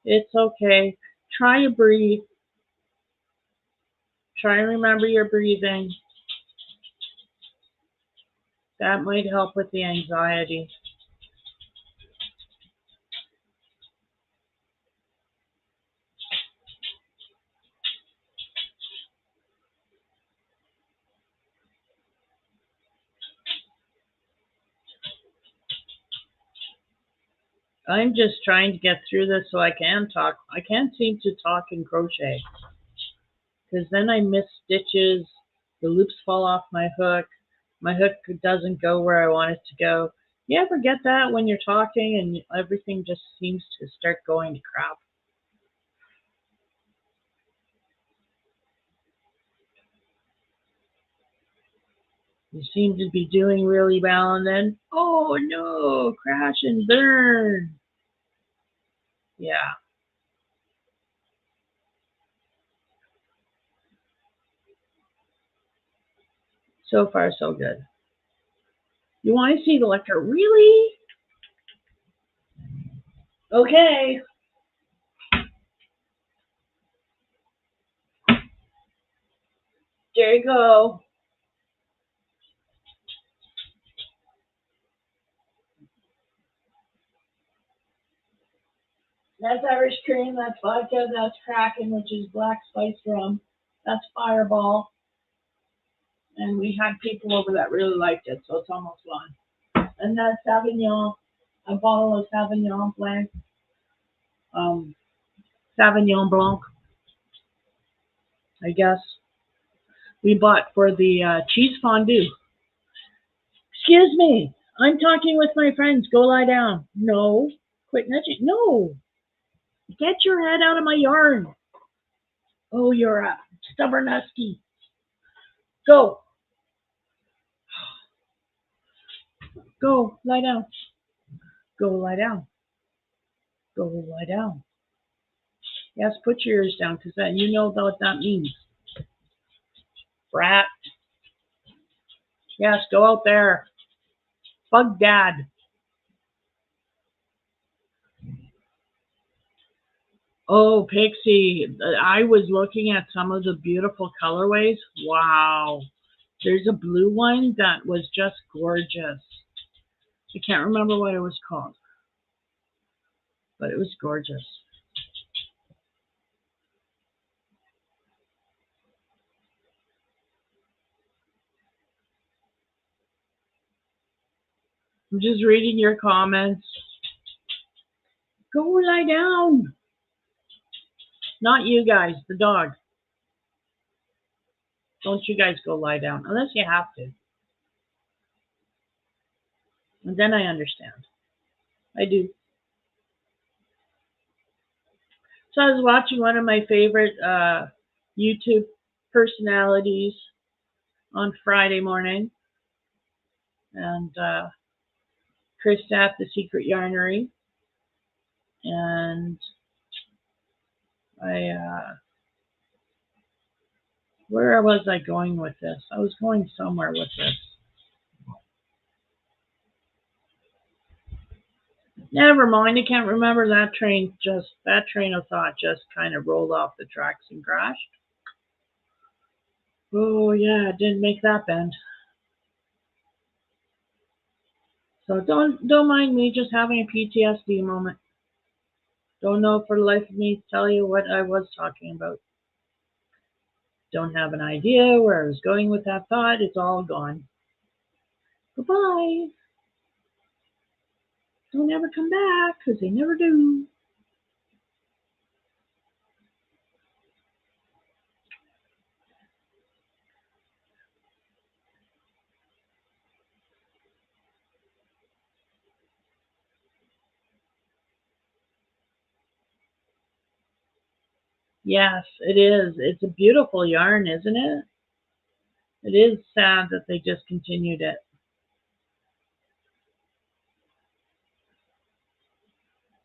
It's okay. Try to breathe. Try and remember your breathing. That might help with the anxiety. I'm just trying to get through this so I can talk. I can't seem to talk and crochet because then I miss stitches. The loops fall off my hook doesn't go where I want it to go. You ever get that when you're talking and everything just seems to start going to crap? You seem to be doing really well and then, oh no, crash and burn. Yeah, so far so good. You want to see the lecture? Really? Okay. There you go. That's Irish cream, that's vodka, that's Kraken, which is black spice rum. That's Fireball. And we had people over that really liked it, so it's almost gone. And that's Sauvignon, a bottle of Sauvignon Blanc, um, Sauvignon Blanc, I guess. We bought for the cheese fondue. Excuse me, I'm talking with my friends. Go lie down. No. Quit nudging. No. Get your head out of my yard. Oh, you're a stubborn husky. Go. Go. Lie down. Go lie down. Go lie down. Yes, put your ears down because that you know what that means. Brat. Yes, go out there. Bug dad. Oh, Pixie, I was looking at some of the beautiful colorways. Wow. There's a blue one that was just gorgeous. I can't remember what it was called, but it was gorgeous. I'm just reading your comments. Go lie down. Not you guys, the dog. Don't you guys go lie down unless you have to. And then I understand. I do. So I was watching one of my favorite YouTube personalities on Friday morning, and Chris at the Secret Yarnery, and I where was I going with this? I was going somewhere with this. Never mind, I can't remember that train. Just that train of thought just kind of rolled off the tracks and crashed. Oh yeah, didn't make that bend. So don't mind me just having a PTSD moment. Don't know for the life of me to tell you what I was talking about. Don't have an idea where I was going with that thought. It's all gone. Goodbye. Don't ever come back, 'cause they never do. Yes, it is. It's a beautiful yarn, isn't it? It is sad that they discontinued it.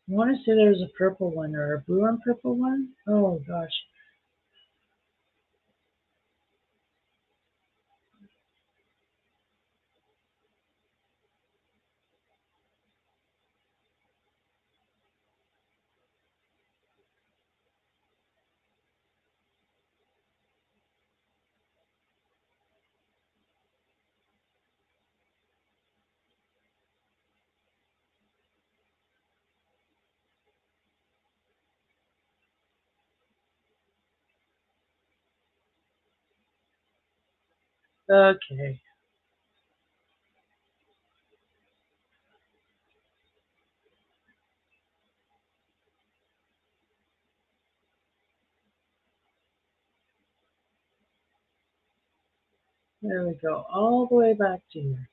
I want to say there's a purple one or a blue and purple one. Oh gosh. Okay. There we go. All the way back to here.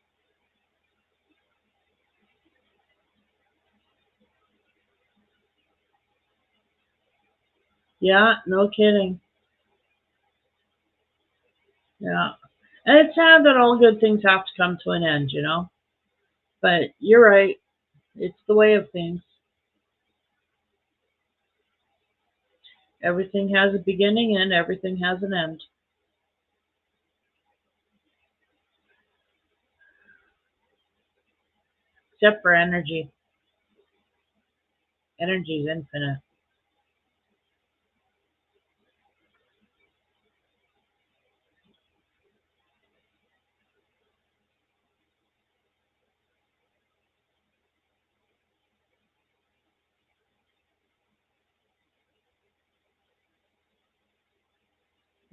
Yeah, no kidding. Yeah. And it's sad that all good things have to come to an end, you know? But you're right. It's the way of things. Everything has a beginning and everything has an end. Except for energy. Energy is infinite.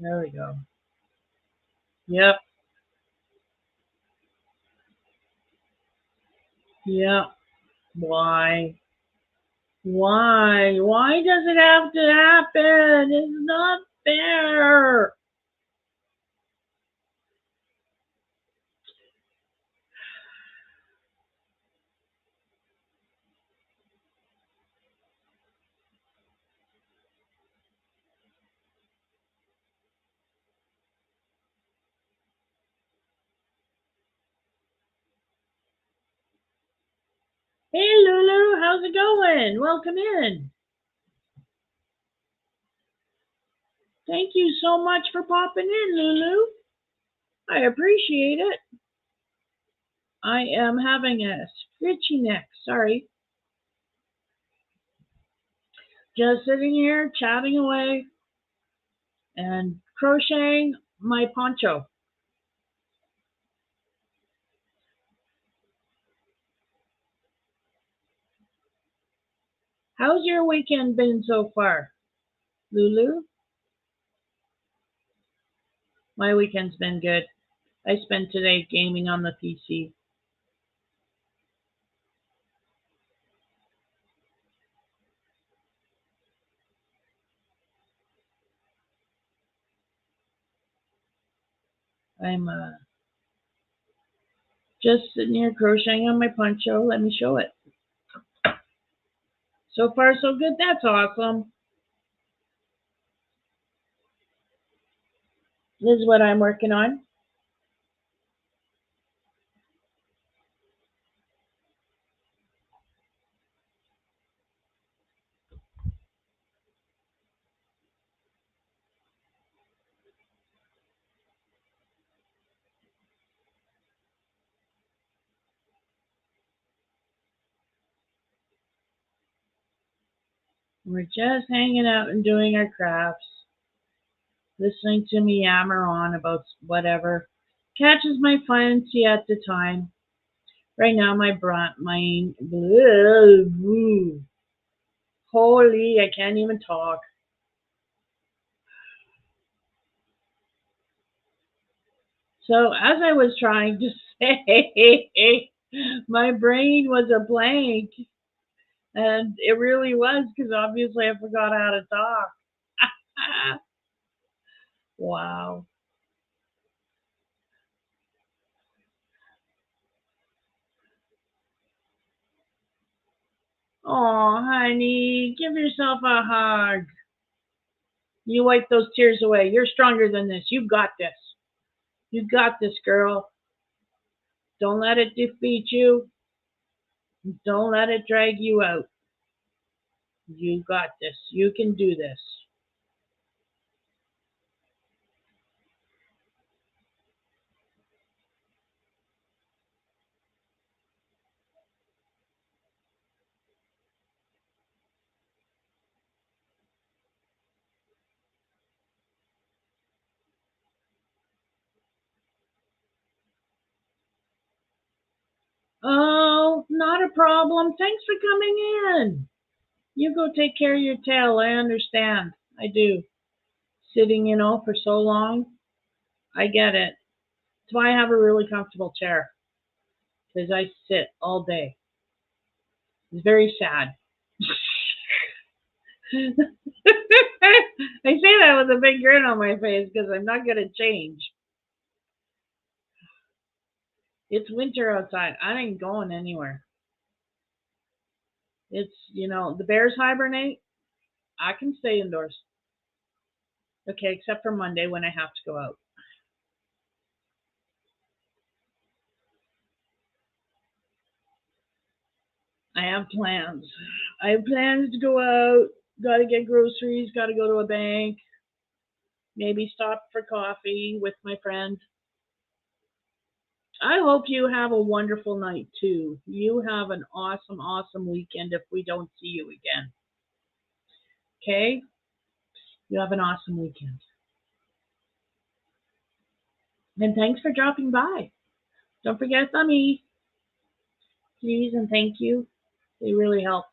There we go. Yep. Yep. Why? Why? Why does it have to happen? It's not fair. Hey Lulu, how's it going? Welcome in. Thank you so much for popping in, Lulu. I appreciate it. I am having a scritchy neck. Sorry. Just sitting here chatting away and crocheting my poncho. How's your weekend been so far, Lulu? My weekend's been good. I spent today gaming on the PC. I'm just sitting here crocheting on my poncho. Let me show it. So far, so good. That's awesome. This is what I'm working on. We're just hanging out and doing our crafts, listening to me yammer on about whatever catches my fancy at the time. Right now, my holy, I can't even talk. So as I was trying to say, my brain was a blank, and it really was because obviously I forgot how to talk. Wow. Oh, honey, give yourself a hug. You wipe those tears away. You're stronger than this. You got this. You got this, girl. Don't let it defeat you. Don't let it drag you out. You got this. You can do this. Oh, not a problem. Thanks for coming in. You go take care of your tail. I understand. I do. Sitting, for so long. I get it. That's why I have a really comfortable chair, because I sit all day. It's very sad. I say that with a big grin on my face because I'm not going to change. It's winter outside. I ain't going anywhere. It's, the bears hibernate. I can stay indoors. Okay, except for Monday when I have to go out. I have plans. I have plans to go out. Got to get groceries. Got to go to a bank. Maybe stop for coffee with my friend. I hope you have a wonderful night too. You have an awesome, awesome weekend if we don't see you again. Okay? You have an awesome weekend. And thanks for dropping by. Don't forget thummies, please, and thank you. They really help.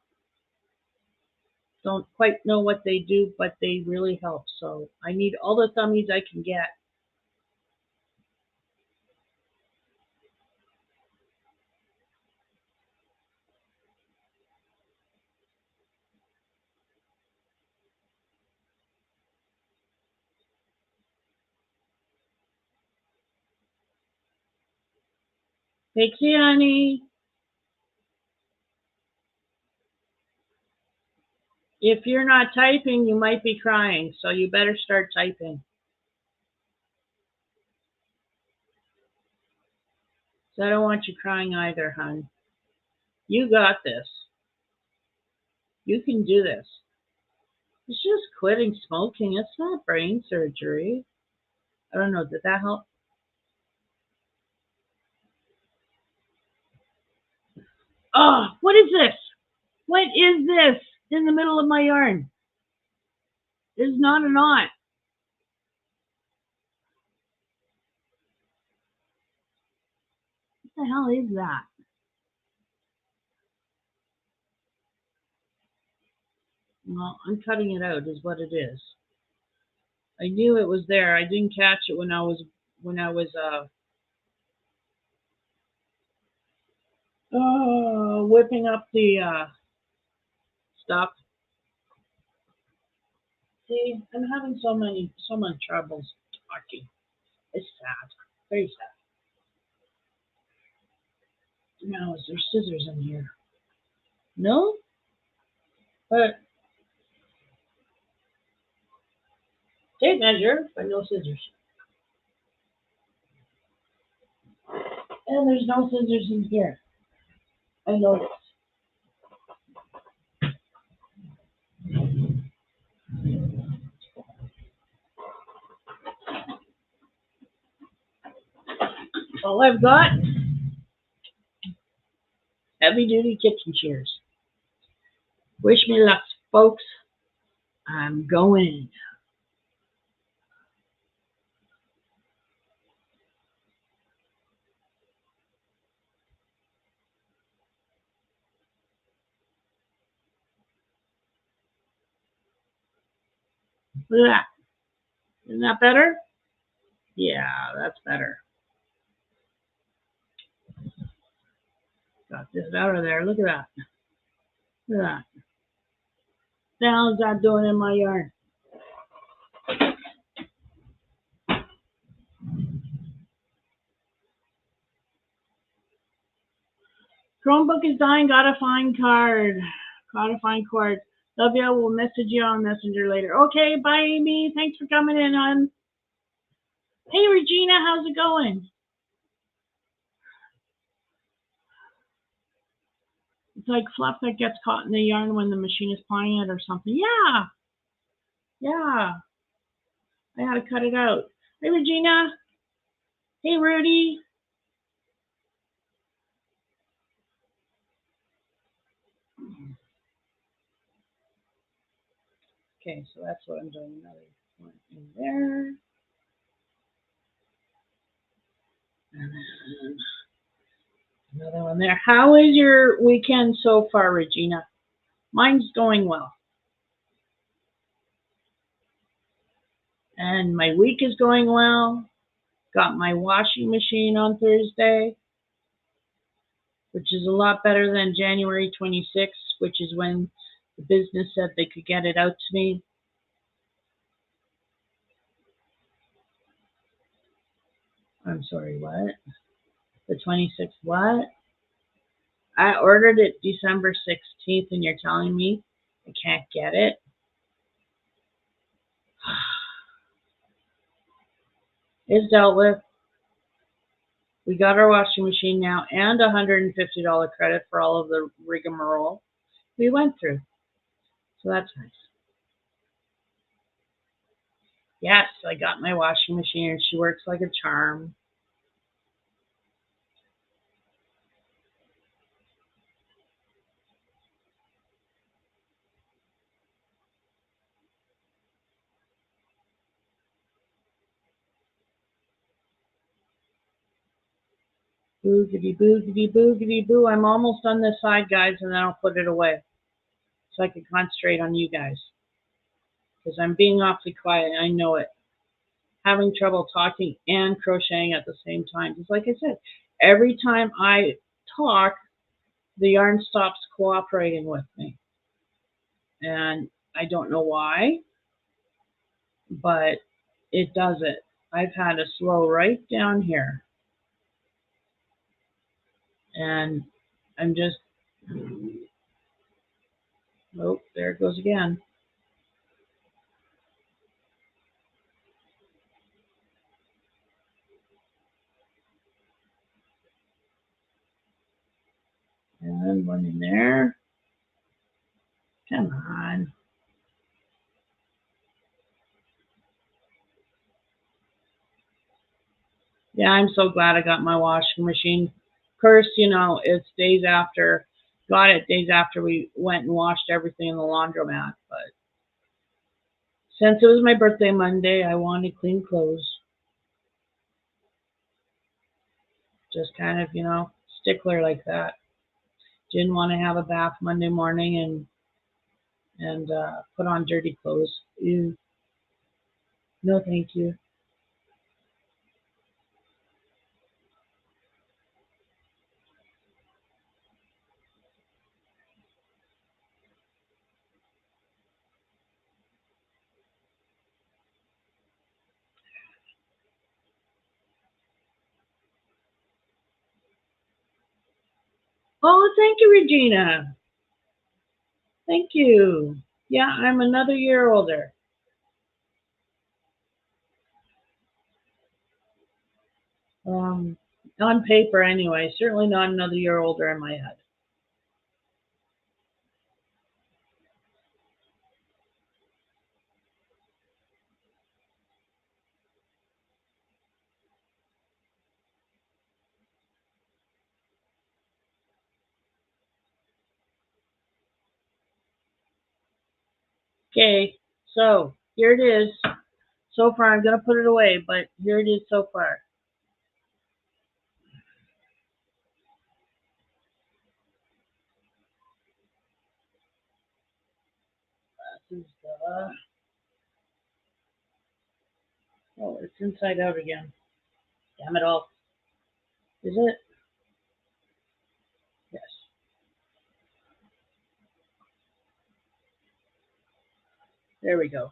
Don't quite know what they do, but they really help. So I need all the thummies I can get. Pixie honey, if you're not typing, you might be crying, so you better start typing. So I don't want you crying either, hon. You got this. You can do this. It's just quitting smoking. It's not brain surgery. I don't know. Did that help? Oh, what is this? What is this in the middle of my yarn? It's not a knot. What the hell is that? Well, I'm cutting it out is what it is. I knew it was there. I didn't catch it when I was whipping up the stuff. See, I'm having so much troubles talking. It's sad. Very sad. Now, is there scissors in here? No? But tape measure, but no scissors. And there's no scissors in here. I noticed. All I've got, heavy duty kitchen shears. Wish me luck, folks. I'm going. Look at that. Isn't that better? Yeah, that's better. Got this out of there. Look at that. Look at that. What the hell is that doing in my yarn? Chromebook is dying. Gotta find card. Gotta find cord. Love you. We'll message you on Messenger later. Okay, bye, Amy. Thanks for coming in, hon. Hey, Regina, how's it going? It's like fluff that gets caught in the yarn when the machine is plying it or something. Yeah, yeah. I had to cut it out. Hey, Regina. Hey, Rudy. Okay, so that's what I'm doing. Another one in there. And then another one there. How is your weekend so far, Regina? Mine's going well. And my week is going well. Got my washing machine on Thursday, which is a lot better than January 26th, which is when the business said they could get it out to me. I'm sorry, what? The 26th, what? I ordered it December 16th, and you're telling me I can't get it? It's dealt with. We got our washing machine now and a $150 credit for all of the rigmarole we went through. So that's nice. Yes, I got my washing machine and she works like a charm. Boogity boogity boogity boo. I'm almost on this side, guys, and then I'll put it away so I can concentrate on you guys. Because I'm being awfully quiet, and I know it. Having trouble talking and crocheting at the same time. Just like I said, every time I talk, the yarn stops cooperating with me. And I don't know why, but it does it. I've had to slow right down here. And I'm just, oh, there it goes again. And one in there. Come on. Yeah, I'm so glad I got my washing machine. Of course, it's days after, got it days after we went and washed everything in the laundromat. But since it was my birthday Monday, I wanted clean clothes. Just kind of, stickler like that. Didn't want to have a bath Monday morning and put on dirty clothes. Ew. No, thank you. Oh, thank you, Regina. Thank you. Yeah, I'm another year older. Um, on paper, anyway. Certainly not another year older in my head. Okay, so here it is. So far, I'm gonna put it away, but here it is so far. This is the. Oh, it's inside out again. Damn it all. Is it? Yes. There we go.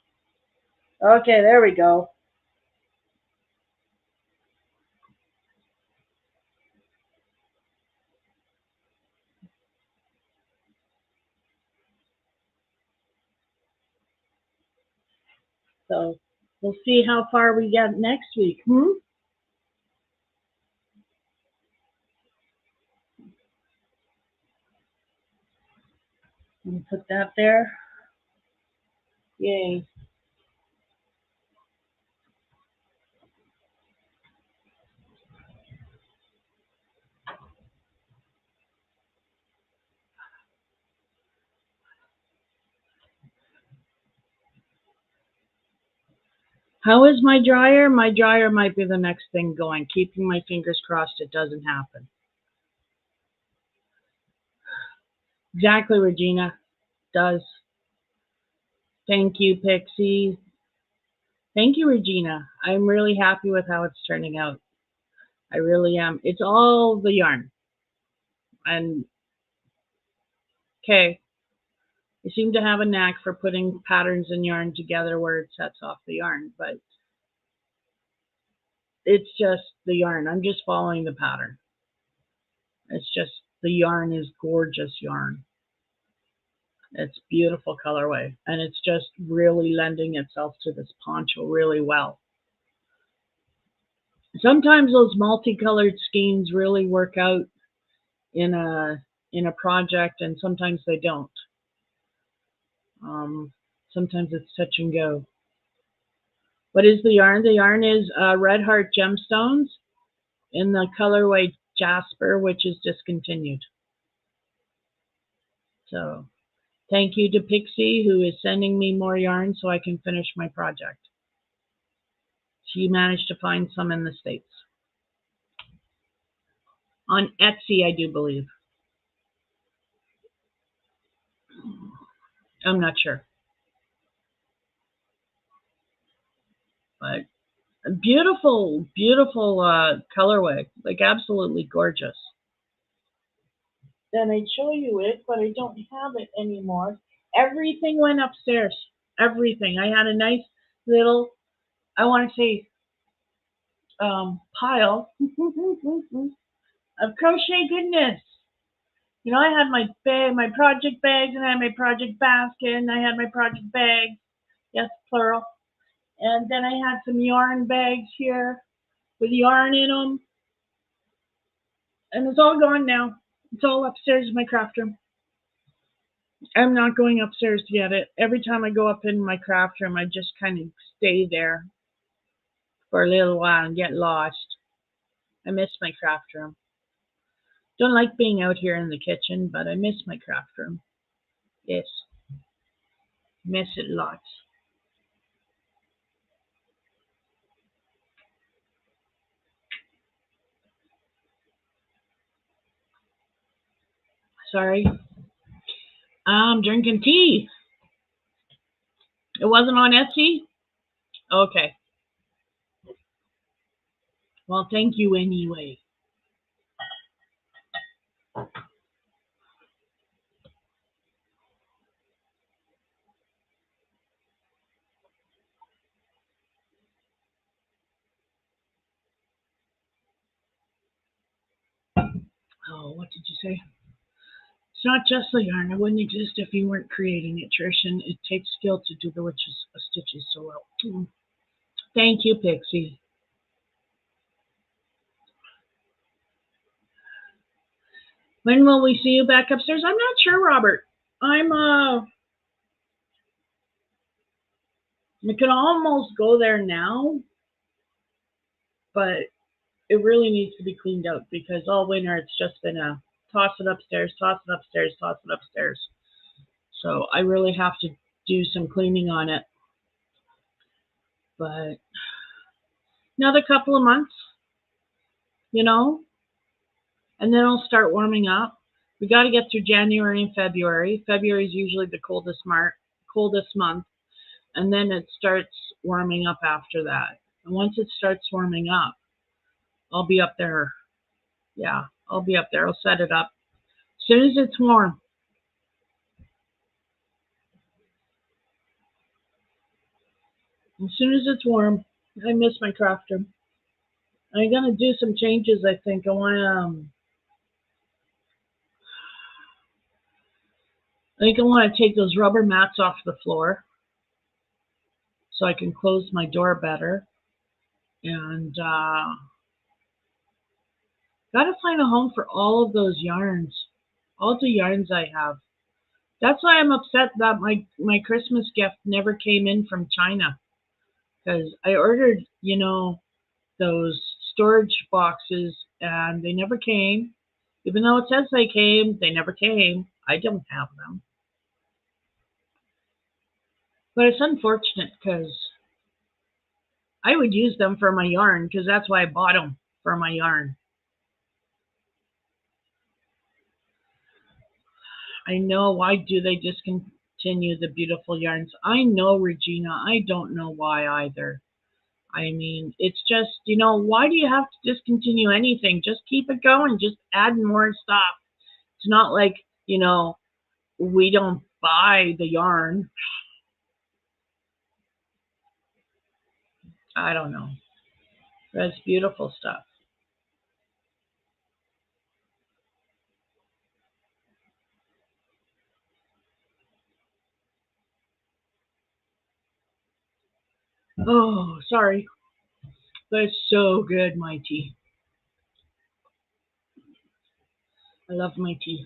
Okay, there we go. So we'll see how far we get next week. Let me put that there. Yay. How is my dryer? My dryer might be the next thing going. Keeping my fingers crossed it doesn't happen. Exactly, Regina. Does. Thank you, Pixie. Thank you, Regina. I'm really happy with how it's turning out. I really am. It's all the yarn. And okay, I seem to have a knack for putting patterns and yarn together where it sets off the yarn, but it's just the yarn. I'm just following the pattern. It's just the yarn is gorgeous yarn. It's beautiful colorway, and it's just really lending itself to this poncho really well. Sometimes those multicolored schemes really work out in a project, and sometimes they don't. Um, Sometimes it's touch and go. What is the yarn? The yarn is Red Heart Gemstones in the colorway Jasper, which is discontinued. So thank you to Pixie, who is sending me more yarn so I can finish my project. She managed to find some in the States. On Etsy, I do believe. I'm not sure. But a beautiful, beautiful colorway. Like absolutely gorgeous. Then I'd show you it, but I don't have it anymore. Everything went upstairs. Everything. I had a nice little, I want to say, pile of crochet goodness. You know, I had my bag, my project bags, and I had my project basket, and I had my project bags. Yes, plural. And then I had some yarn bags here with yarn in them, and it's all gone now. It's all upstairs in my craft room. I'm not going upstairs to get it. Every time I go up in my craft room, I just kind of stay there for a little while and get lost. I miss my craft room. Don't like being out here in the kitchen, but I miss my craft room. Yes, miss it lots. Sorry. I'm drinking tea. It wasn't on Etsy? Okay. Well, thank you anyway. Oh, what did you say? It's not just the yarn. It wouldn't exist if you weren't creating it, Trish, and it takes skill to do the witches stitches so well. Thank you, Pixie. When will we see you back upstairs? I'm not sure, Robert. We can almost go there now, but it really needs to be cleaned out because all winter it's just been a toss it upstairs, toss it upstairs, toss it upstairs. So I really have to do some cleaning on it. But another couple of months, you know, and then it'll start warming up. We got to get through January and February. February is usually the coldest month, and then it starts warming up after that. And once it starts warming up, I'll be up there. Yeah, I'll be up there. I'll set it up as soon as it's warm. As soon as it's warm, I miss my craft room. I'm gonna do some changes. I think I want to take those rubber mats off the floor so I can close my door better. And gotta find a home for all of those yarns, all the yarns I have. That's why I'm upset that my Christmas gift never came in from China because I ordered, those storage boxes and they never came. Even though it says they came, they never came. I don't have them. But it's unfortunate because I would use them for my yarn because that's why I bought them for my yarn. I know why do they discontinue the beautiful yarns? I know, Regina. I don't know why either. I mean, it's just, why do you have to discontinue anything? Just keep it going. Just add more stuff. It's not like, we don't buy the yarn. I don't know. That's beautiful stuff. Oh, sorry. But it's so good, my tea. I love my tea.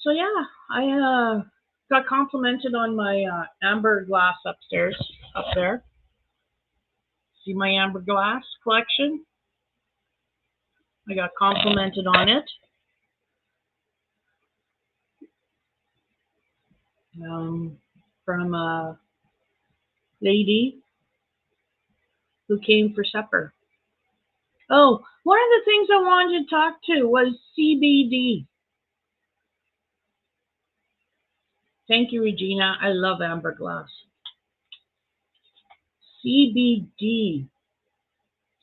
So yeah, I got complimented on my amber glass upstairs, up there. See my amber glass collection? I got complimented on it from a lady who came for supper. Oh, one of the things I wanted to talk to was CBD. Thank you, Regina. I love amber glass. CBD.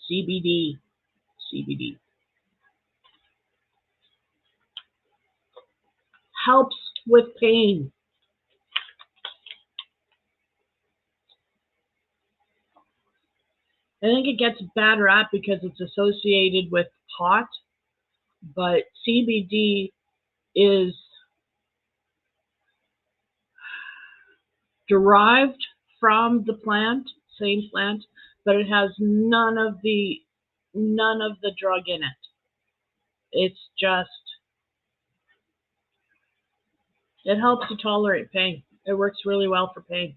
CBD. CBD. Helps with pain. I think it gets a bad rap because it's associated with pot, but CBD is derived from the plant, same plant, but it has none of the drug in it. It's just it helps to tolerate pain. It works really well for pain.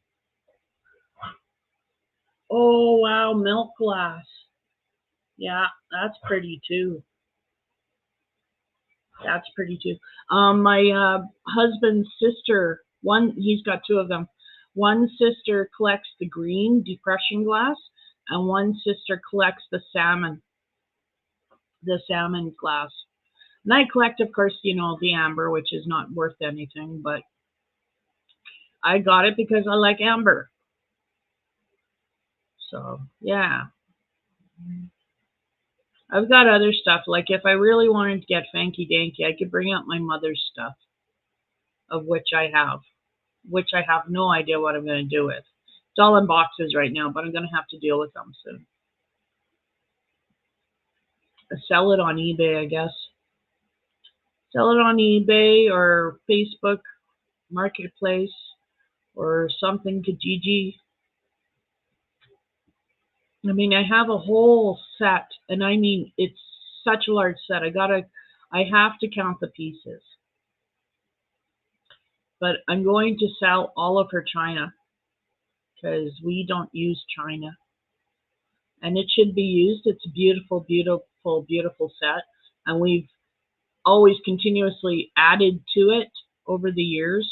Oh wow, milk glass. Yeah, that's pretty too. That's pretty too. My husband's sister, he's got two of them. One sister collects the green depression glass, and one sister collects the salmon glass. And I collect, of course, the amber, which is not worth anything, but I got it because I like amber. So yeah, I've got other stuff. Like if I really wanted to get fanky danky, I could bring out my mother's stuff, of which I have no idea what I'm going to do with. It's all in boxes right now, but I'm going to have to deal with them soon. Sell it on eBay, I guess. Sell it on eBay or Facebook Marketplace or something, Kijiji. I mean, I have a whole set, and I mean, it's such a large set. I have to count the pieces. But I'm going to sell all of her china because we don't use china, and it should be used. It's a beautiful, beautiful, beautiful set, and we've always continuously added to it over the years.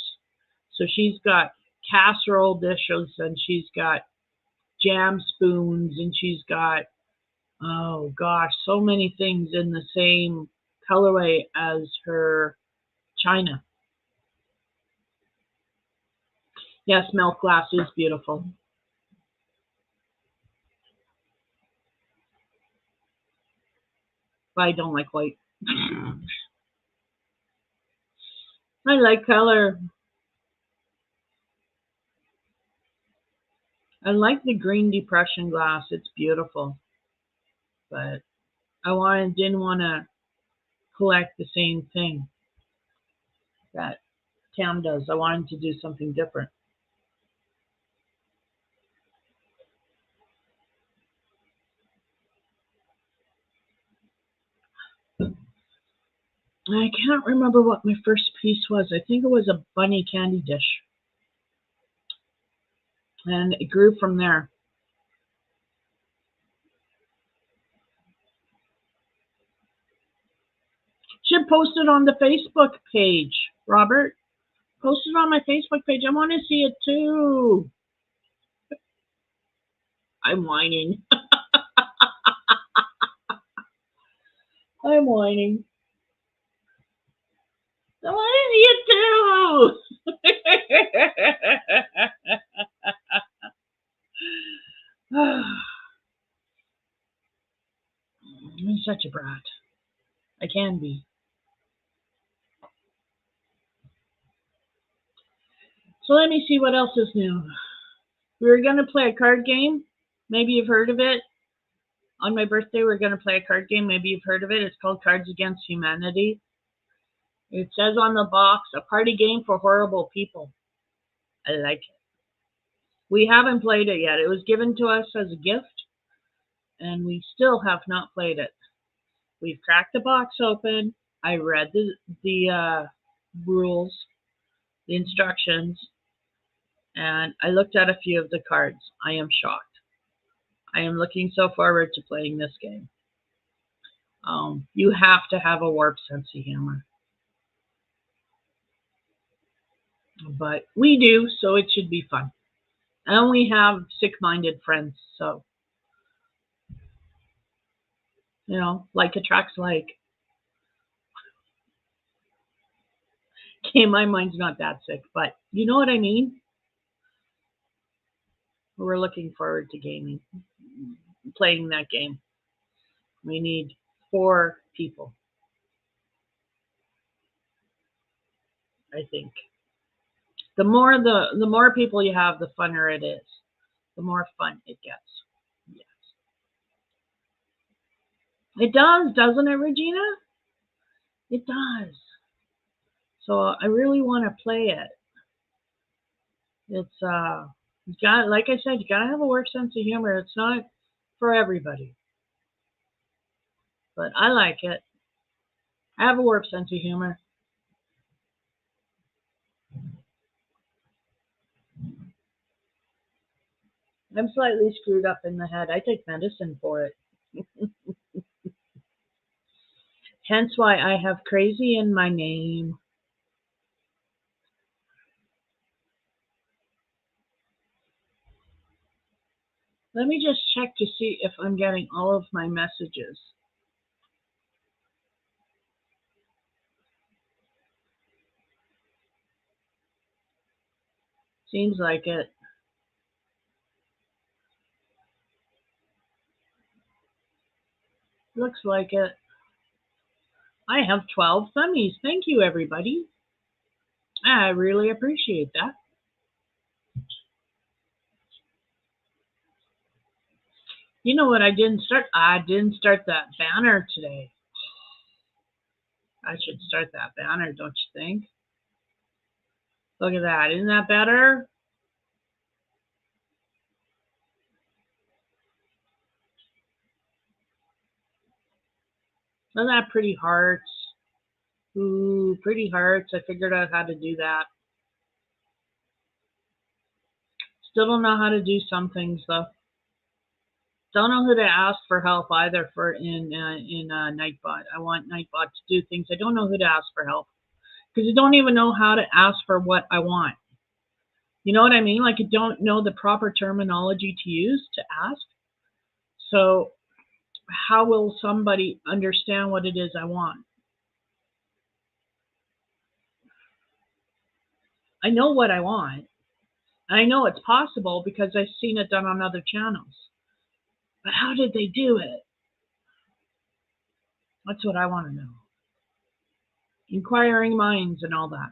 So she's got casserole dishes, and she's got jam spoons, and she's got, oh gosh, so many things in the same colorway as her china. Yes, milk glass is beautiful, but I don't like white. I like color. I like the green depression glass. It's beautiful, but didn't want to collect the same thing that Tam does. I wanted to do something different. I can't remember what my first piece was. I think it was a bunny candy dish, and it grew from there. Should post it on the Facebook page, Robert. Post it on my Facebook page. I want to see it too. I'm whining. I'm whining. I want to see it too. such a brat. I can be. So let me see what else is new. We were going to play a card game. Maybe you've heard of it. On my birthday, we're going to play a card game. Maybe you've heard of it. It's called Cards Against Humanity. It says on the box, a party game for horrible people. I like it. We haven't played it yet. It was given to us as a gift, and we still have not played it. We've cracked the box open. I read the rules, the instructions, and I looked at a few of the cards. I am shocked. I am looking so forward to playing this game. You have to have a warped sense of humor. But we do, so it should be fun. And we have sick-minded friends, so, like attracts like. Okay, my mind's not that sick, but you know what I mean? We're looking forward to playing that game. We need 4 people, I think. The more people you have, the funner it is. The more fun it gets. Yes. It does, doesn't it, Regina? It does. So I really want to play it. It's you got, like I said, you gotta have a work sense of humor. It's not for everybody, but I like it. I have a warped sense of humor. I'm slightly screwed up in the head. I take medicine for it. Hence why I have crazy in my name. Let me just check to see if I'm getting all of my messages. Seems like it. Looks like it. I have 12 thummies. Thank you, everybody. I really appreciate that. You know what I didn't start? I didn't start that banner today. I should start that banner, don't you think? Look at that. Isn't that better? Isn't that pretty hearts? Ooh, pretty hearts. I figured out how to do that. Still don't know how to do some things though. Don't know who to ask for help either for in Nightbot. I want Nightbot to do things. I don't know who to ask for help because I don't even know how to ask for what I want. You know what I mean? Like I don't know the proper terminology to use to ask. So how will somebody understand what it is I want? I know what I want. And I know it's possible because I've seen it done on other channels. But how did they do it? That's what I want to know. Inquiring minds and all that.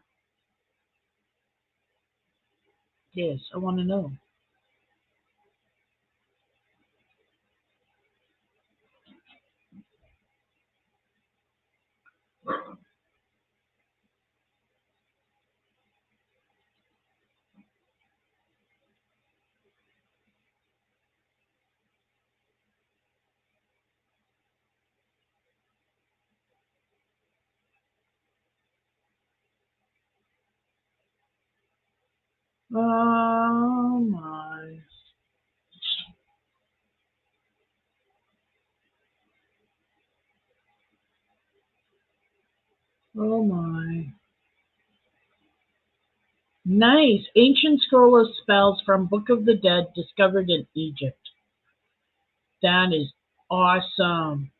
Yes, I want to know. Oh my. Oh my. Nice. Ancient scroll of spells from Book of the Dead discovered in Egypt. That is awesome.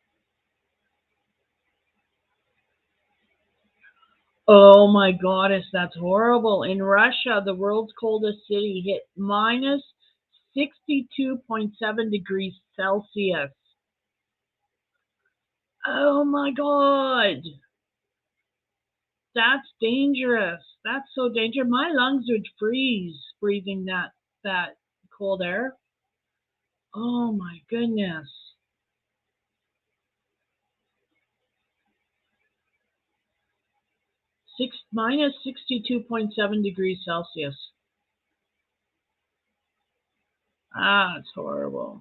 Oh my goddess, that's horrible. In Russia, the world's coldest city hit minus 62.7 degrees Celsius. Oh my God. That's dangerous. That's so dangerous. My lungs would freeze breathing that cold air. Oh my goodness. Minus 62.7 degrees Celsius. Ah, it's horrible.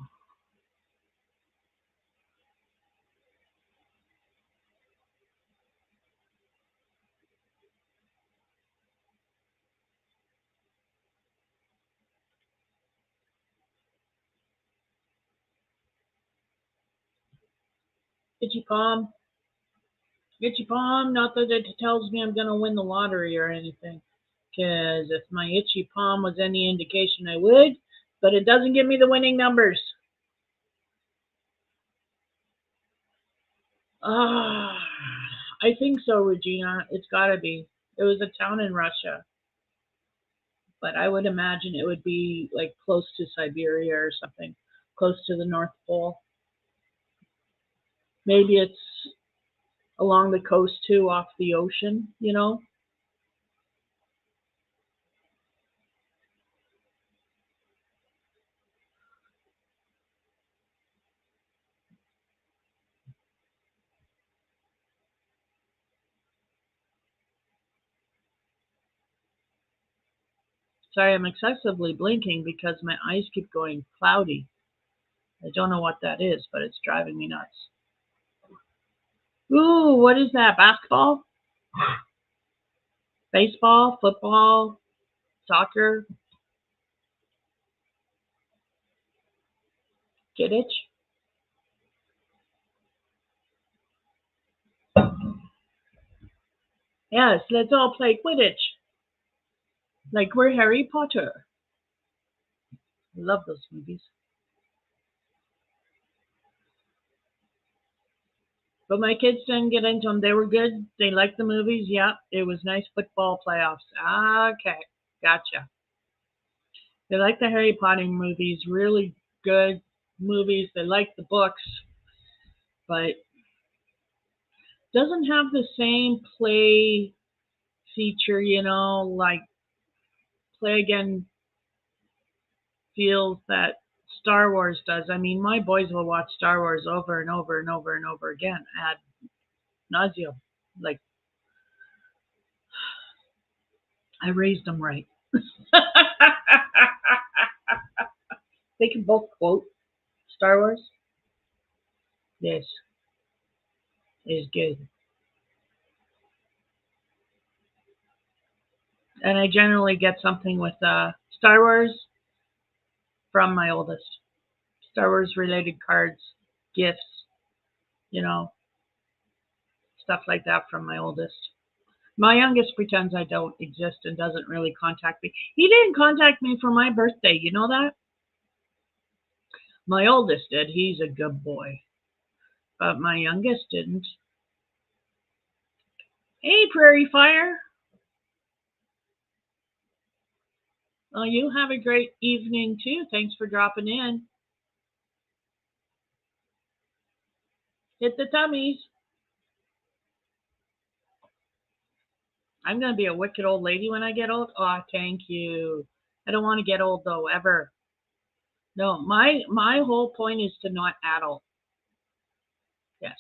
Itchy palm. Itchy palm. Not that it tells me I'm going to win the lottery or anything. Because if my itchy palm was any indication, I would. But it doesn't give me the winning numbers. Ah, I think so, Regina. It's got to be. It was a town in Russia, but I would imagine it would be like close to Siberia or something, close to the North Pole. Maybe it's along the coast too, off the ocean. Sorry, I'm excessively blinking because my eyes keep going cloudy. I don't know what that is, but it's driving me nuts. Ooh, what is that? Basketball? Baseball? Football? Soccer? Kidditch? Yes, let's all play Quidditch. Like we're Harry Potter. I love those movies. But my kids didn't get into them. They were good. They liked the movies. Yeah, it was nice football playoffs. Okay, gotcha. They like the Harry Potter movies. Really good movies. They like the books, but doesn't have the same play feature. Like play again feels that Star Wars does. I mean, my boys will watch Star Wars over and over and over and over again ad nauseum. Like I raised them right. They can both quote Star Wars. Yes, is good. And I generally get something with Star Wars from my oldest. Star Wars related cards, gifts, you know, stuff like that from my oldest. My youngest pretends I don't exist and doesn't really contact me. He didn't contact me for my birthday. You know that? My oldest did. He's a good boy. But my youngest didn't. Hey, Prairie Fire. Well, you have a great evening too. Thanks for dropping in. Hit the tummies. I'm going to be a wicked old lady when I get old. Oh, thank you. I don't want to get old though, ever. No, my whole point is to not adult. Yes.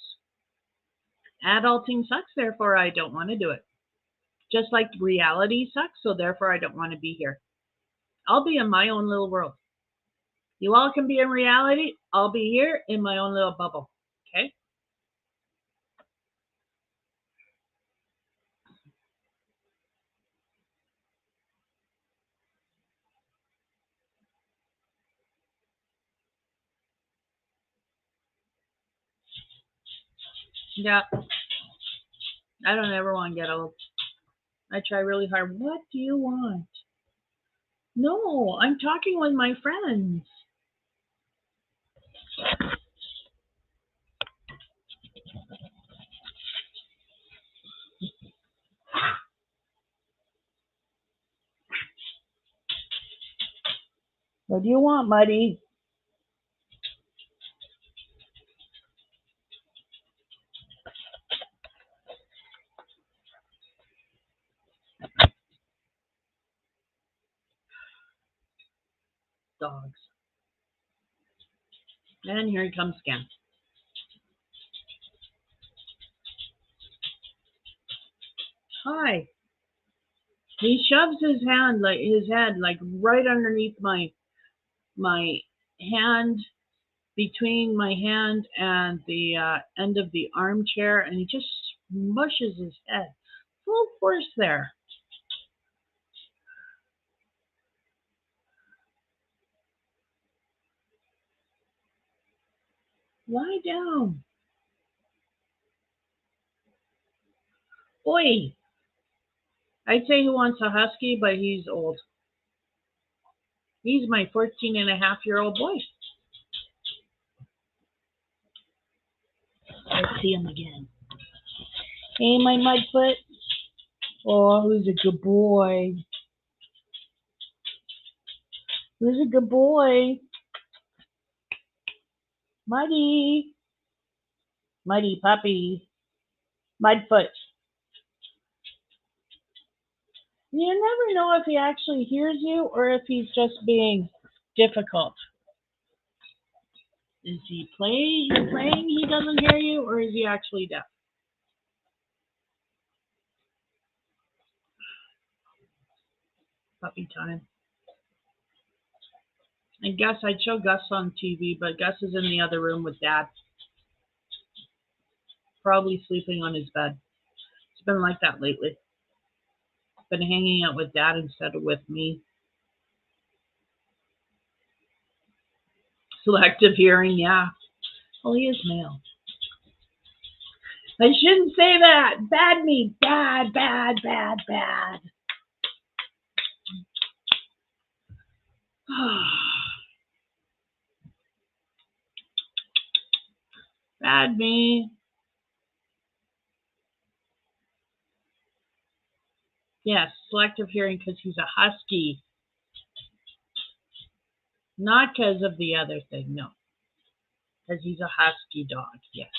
Adulting sucks, therefore I don't want to do it. Just like reality sucks, so therefore I don't want to be here. I'll be in my own little world. You all can be in reality. I'll be here in my own little bubble. Okay? Yeah. I don't ever want to get old. I try really hard. What do you want? No, I'm talking with my friends. What do you want, Muddy? dogs. And here he comes again. Hi. He shoves his head like right underneath my hand, between my hand and the end of the armchair, and he just mushes his head full force there. Lie down. Oi. I'd say he wants a husky, but he's old. He's my 14-and-a-half-year-old boy. Let's see him again. Hey, my mudfoot. Oh, who's a good boy? Who's a good boy? Muddy. Muddy puppy. Mudfoot. You never know if he actually hears you or if he's just being difficult. Is he playing he doesn't hear you, or is he actually deaf? Puppy time. And Gus, I'd show Gus on TV, but Gus is in the other room with Dad. Probably sleeping on his bed. It's been like that lately. Been hanging out with Dad instead of with me. Selective hearing, yeah. Well, he is male. I shouldn't say that. Bad me. Bad, bad, bad, bad. Bad me. Yes, selective hearing because he's a husky. Not because of the other thing, no. Because he's a husky dog, yes.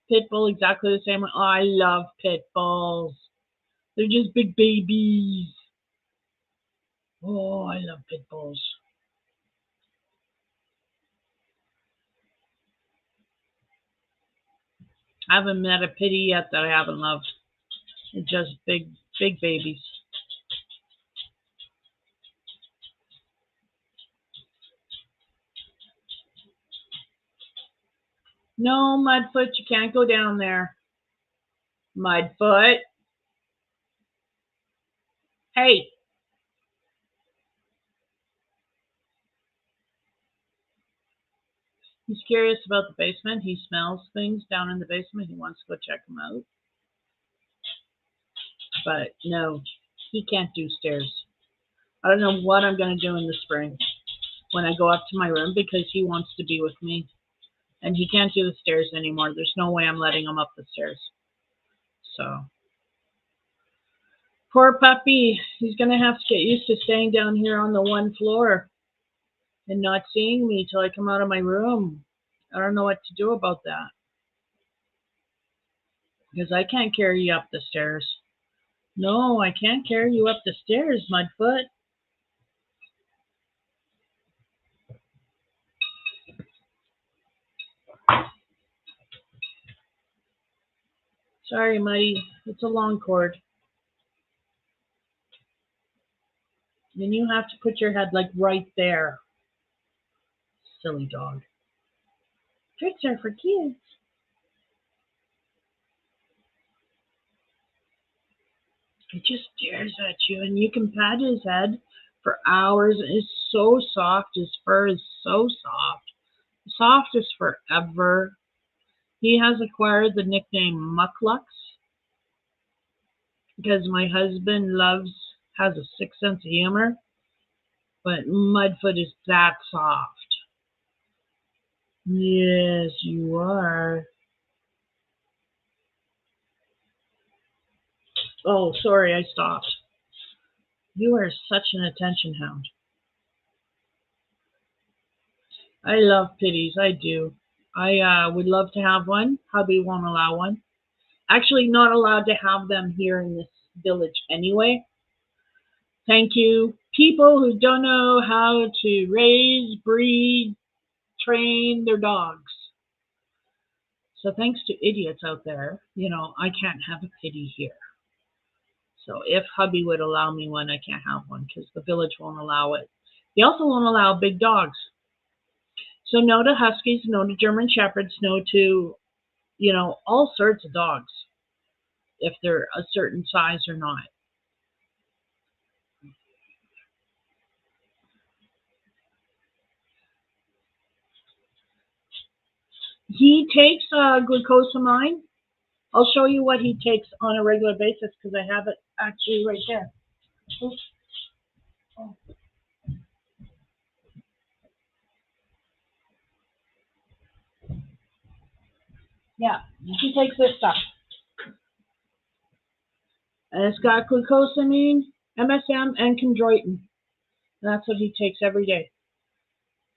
Pit bull, exactly the same. Oh, I love pit bulls. They're just big babies. Oh, I love pit bulls. I haven't met a pitty yet that I haven't loved. They're just big babies. No, Mudfoot, you can't go down there. Mudfoot. Hey. He's curious about the basement. He smells things down in the basement. He wants to go check them out. But no, he can't do stairs. I don't know what I'm going to do in the spring when I go up to my room because he wants to be with me. And he can't do the stairs anymore. There's no way I'm letting him up the stairs. So, poor puppy. He's going to have to get used to staying down here on the one floor and not seeing me till I come out of my room. I don't know what to do about that. Because I can't carry you up the stairs. No, I can't carry you up the stairs, Mudfoot. Sorry, Muddy. It's a long cord. And you have to put your head like right there. Silly dog. Tricks are for kids. He just stares at you, and you can pat his head for hours. It's so soft. His fur is so soft. Soft as forever. He has acquired the nickname Mucklux because my husband has a sick sense of humor, but Mudfoot is that soft. Yes, you are. Oh, sorry, I stopped. You are such an attention hound. I love pitties, I do. I would love to have one. Hubby won't allow one. Actually, not allowed to have them here in this village anyway. Thank you, people who don't know how to raise, breed, train their dogs. So thanks to idiots out there, I can't have a pitty here. So if hubby would allow me one, I can't have one because the village won't allow it. They also won't allow big dogs. So no to huskies, no to German shepherds, no to, all sorts of dogs if they're a certain size or not. He takes glucosamine. I'll show you what he takes on a regular basis because I have it actually right there. Yeah, he takes this stuff. And it's got glucosamine, MSM, and chondroitin. That's what he takes every day.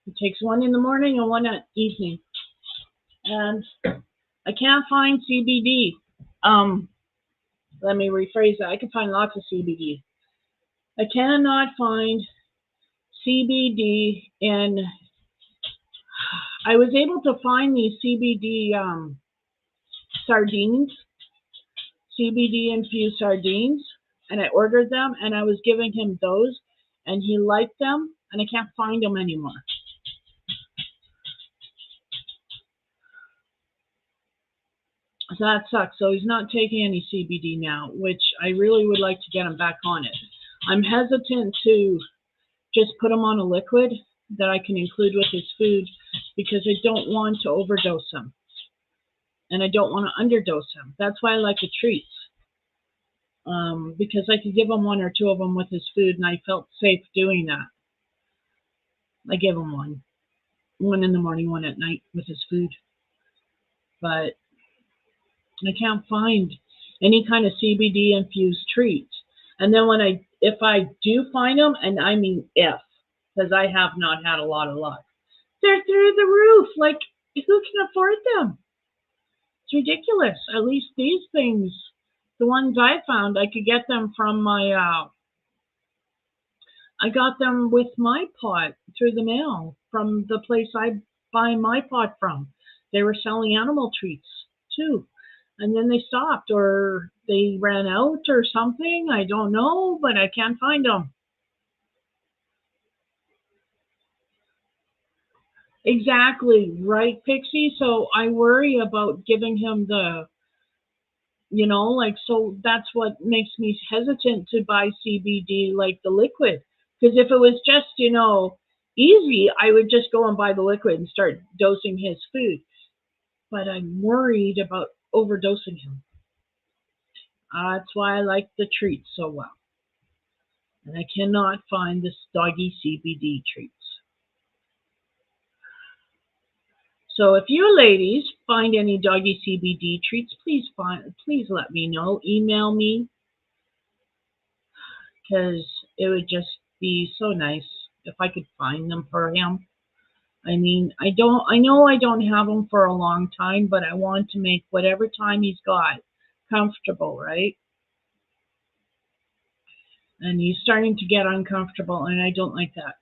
He takes one in the morning and one at evening. And I can't find CBD. Let me rephrase that. I can find lots of CBD. I cannot find CBD in. I was able to find these CBD sardines, CBD infused sardines, and I ordered them, and I was giving him those, and he liked them, and I can't find them anymore. So that sucks. So he's not taking any CBD now, which I really would like to get him back on it. I'm hesitant to just put him on a liquid that I can include with his food because I don't want to overdose him. And I don't want to underdose him. That's why I like the treats. Because I could give him one or two of them with his food, and I felt safe doing that. I give him one in the morning, one at night with his food. But I can't find any kind of CBD infused treats. And then if I do find them, and I mean if, because I have not had a lot of luck, they're through the roof. Like, who can afford them? It's ridiculous. At least these things, the ones I found, I could get them from I got them with my pot through the mail from the place I buy my pot from. They were selling animal treats too. And then they stopped or they ran out or something. I don't know, but I can't find them. Exactly, right, Pixie? So I worry about giving him so that's what makes me hesitant to buy CBD like the liquid. Because if it was just, easy, I would just go and buy the liquid and start dosing his food. But I'm worried about overdosing him. That's why I like the treats so well. And I cannot find this doggy CBD treats. So if you ladies find any doggy CBD treats, please let me know. Email me because it would just be so nice if I could find them for him. I mean, I know I don't have him for a long time, but I want to make whatever time he's got comfortable, right? And he's starting to get uncomfortable, and I don't like that.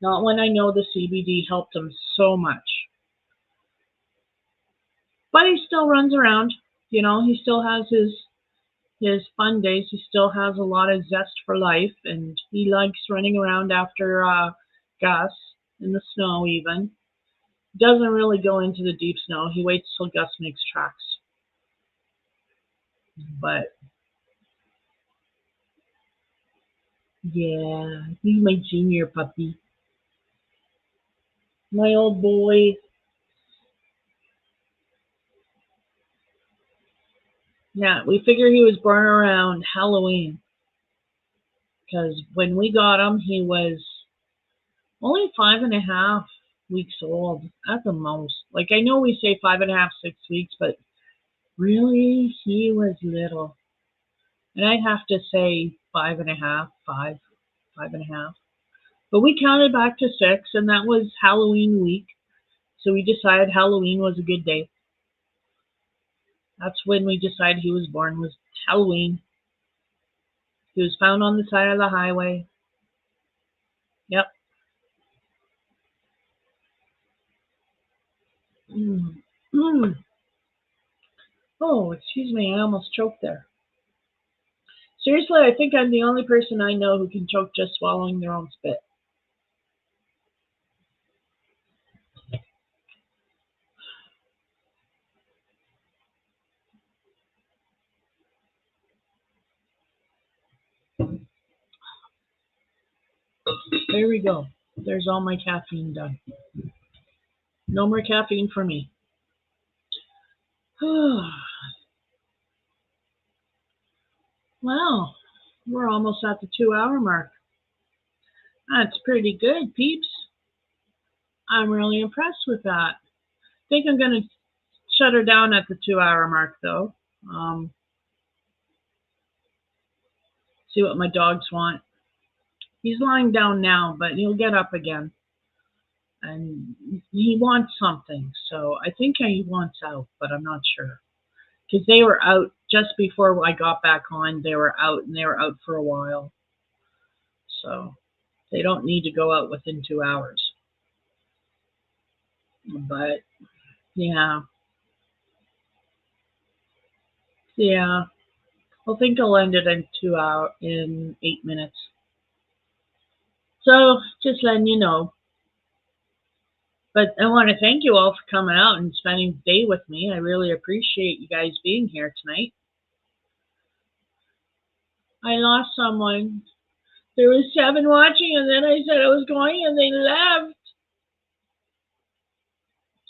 Not when I know the CBD helped him so much. But he still runs around. He still has his fun days. He still has a lot of zest for life, and he likes running around after Gus in the snow even. Doesn't really go into the deep snow. He waits till Gus makes tracks. But yeah, he's my junior puppy. My old boy. Yeah, we figure he was born around Halloween because when we got him, he was only 5.5 weeks old at the most. Like, I know we say 5.5, 6 weeks, but really, he was little. And I'd have to say 5.5, 5.5. But we counted back to 6, and that was Halloween week. So we decided Halloween was a good day. That's when we decided he was born, was Halloween. He was found on the side of the highway. Yep. Mm. Mm. Oh, excuse me, I almost choked there. Seriously, I think I'm the only person I know who can choke just swallowing their own spit. There we go. There's all my caffeine done. No more caffeine for me. Wow, we're almost at the 2 hour mark. That's pretty good, peeps. I'm really impressed with that. I think I'm going to shut her down at the 2 hour mark, though. Um, see what my dogs want. He's lying down now, but he'll get up again. And he wants something, so I think he wants out, but I'm not sure. Because they were out just before I got back on. They were out, and they were out for a while. So they don't need to go out within 2 hours. But yeah, yeah. I think I'll end it in 2 hours in 8 minutes. So just letting you know. But I want to thank you all for coming out and spending the day with me. I really appreciate you guys being here tonight. I lost someone. There was 7 watching, and then I said I was going, and they left.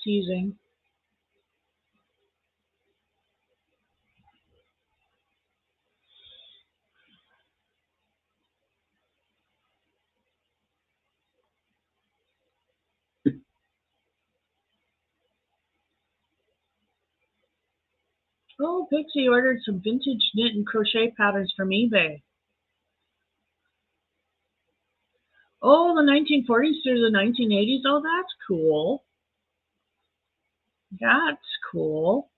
Teasing. Oh, Pixie ordered some vintage knit and crochet patterns from eBay. Oh, the 1940s through the 1980s. Oh, that's cool. That's cool.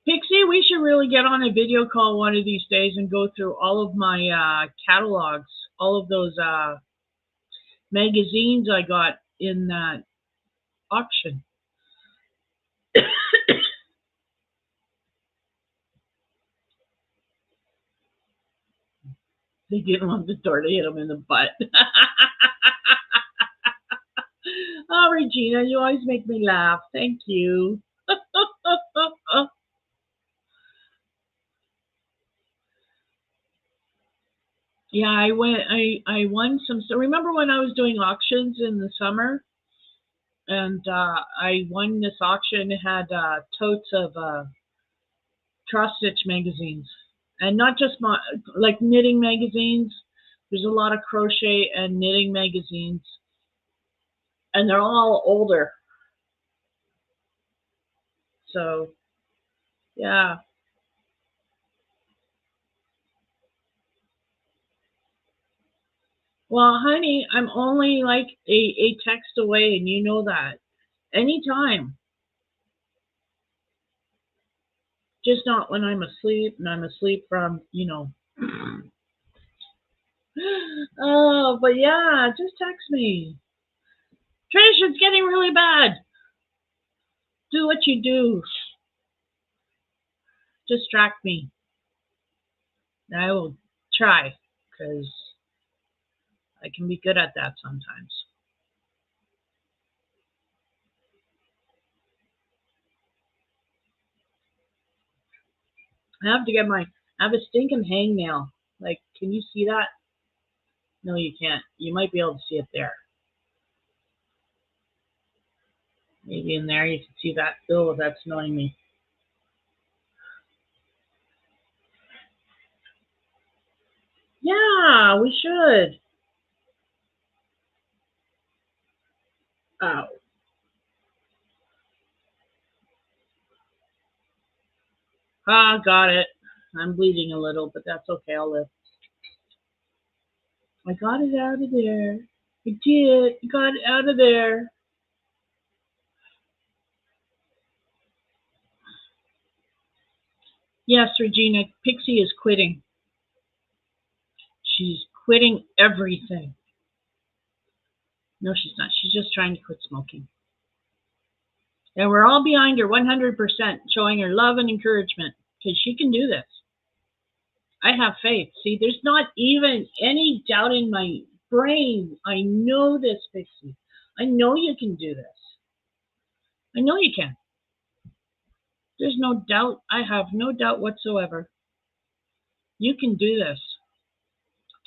Pixie, we should really get on a video call one of these days and go through all of my catalogs, all of those magazines I got in that auction. They didn't want the door to hit them in the butt. Oh, Regina, you always make me laugh. Thank you. Yeah, I went. I won some. So remember when I was doing auctions in the summer, and I won this auction. It had totes of cross stitch magazines, and not just like knitting magazines. There's a lot of crochet and knitting magazines, and they're all older. So yeah. Well, honey, I'm only like a text away, and you know that. Anytime. Just not when I'm asleep, and I'm asleep from. Oh, but yeah, just text me. Trish, it's getting really bad. Do what you do. Distract me. I will try, because I can be good at that sometimes. I have to get I have a stinking hangnail. Like, can you see that? No, you can't. You might be able to see it there. Maybe in there you can see that. Oh, that's annoying me. Yeah, we should. Oh, got it. I'm bleeding a little, but that's okay. I'll live. I got it out of there. I did. I got it out of there. Yes, Regina, Pixie is quitting. She's quitting everything. No, she's not. She's just trying to quit smoking. And we're all behind her 100%, showing her love and encouragement because she can do this. I have faith. See, there's not even any doubt in my brain. I know this, Pixie. I know you can do this. I know you can. There's no doubt. I have no doubt whatsoever. You can do this.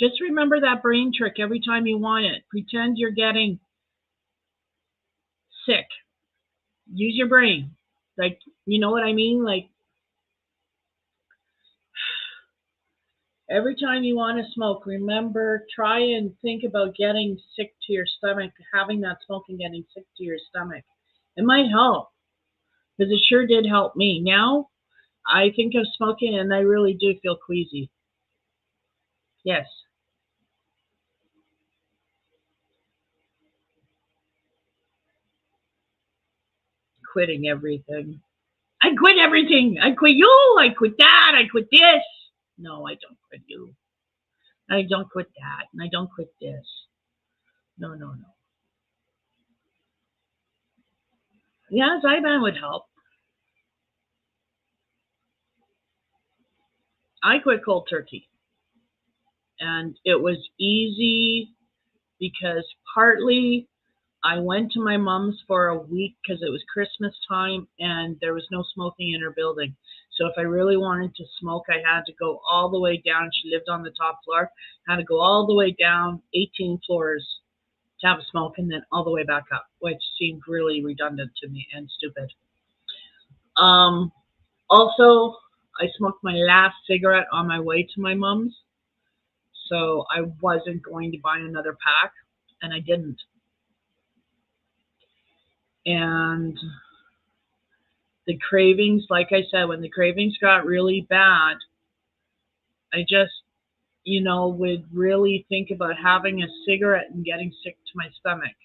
Just remember that brain trick every time you want it. Pretend you're getting sick. Use your brain. Like, you know what I mean? Like, every time you want to smoke, remember, try and think about getting sick to your stomach, having that smoke and getting sick to your stomach. It might help because it sure did help me. Now I think of smoking and I really do feel queasy. Yes, quitting everything. I quit everything. I quit you. I quit that. I quit this. No, I don't quit you. I don't quit that. And I don't quit this. No, no, no. Yeah, Zyban would help. I quit cold turkey. And it was easy because partly I went to my mom's for a week because it was Christmas time and there was no smoking in her building. So if I really wanted to smoke, I had to go all the way down. She lived on the top floor. I had to go all the way down 18 floors to have a smoke and then all the way back up, which seemed really redundant to me and stupid. Um, Also, I smoked my last cigarette on my way to my mom's, so I wasn't going to buy another pack, and I didn't. And the cravings, like I said, when the cravings got really bad, I just, would really think about having a cigarette and getting sick to my stomach.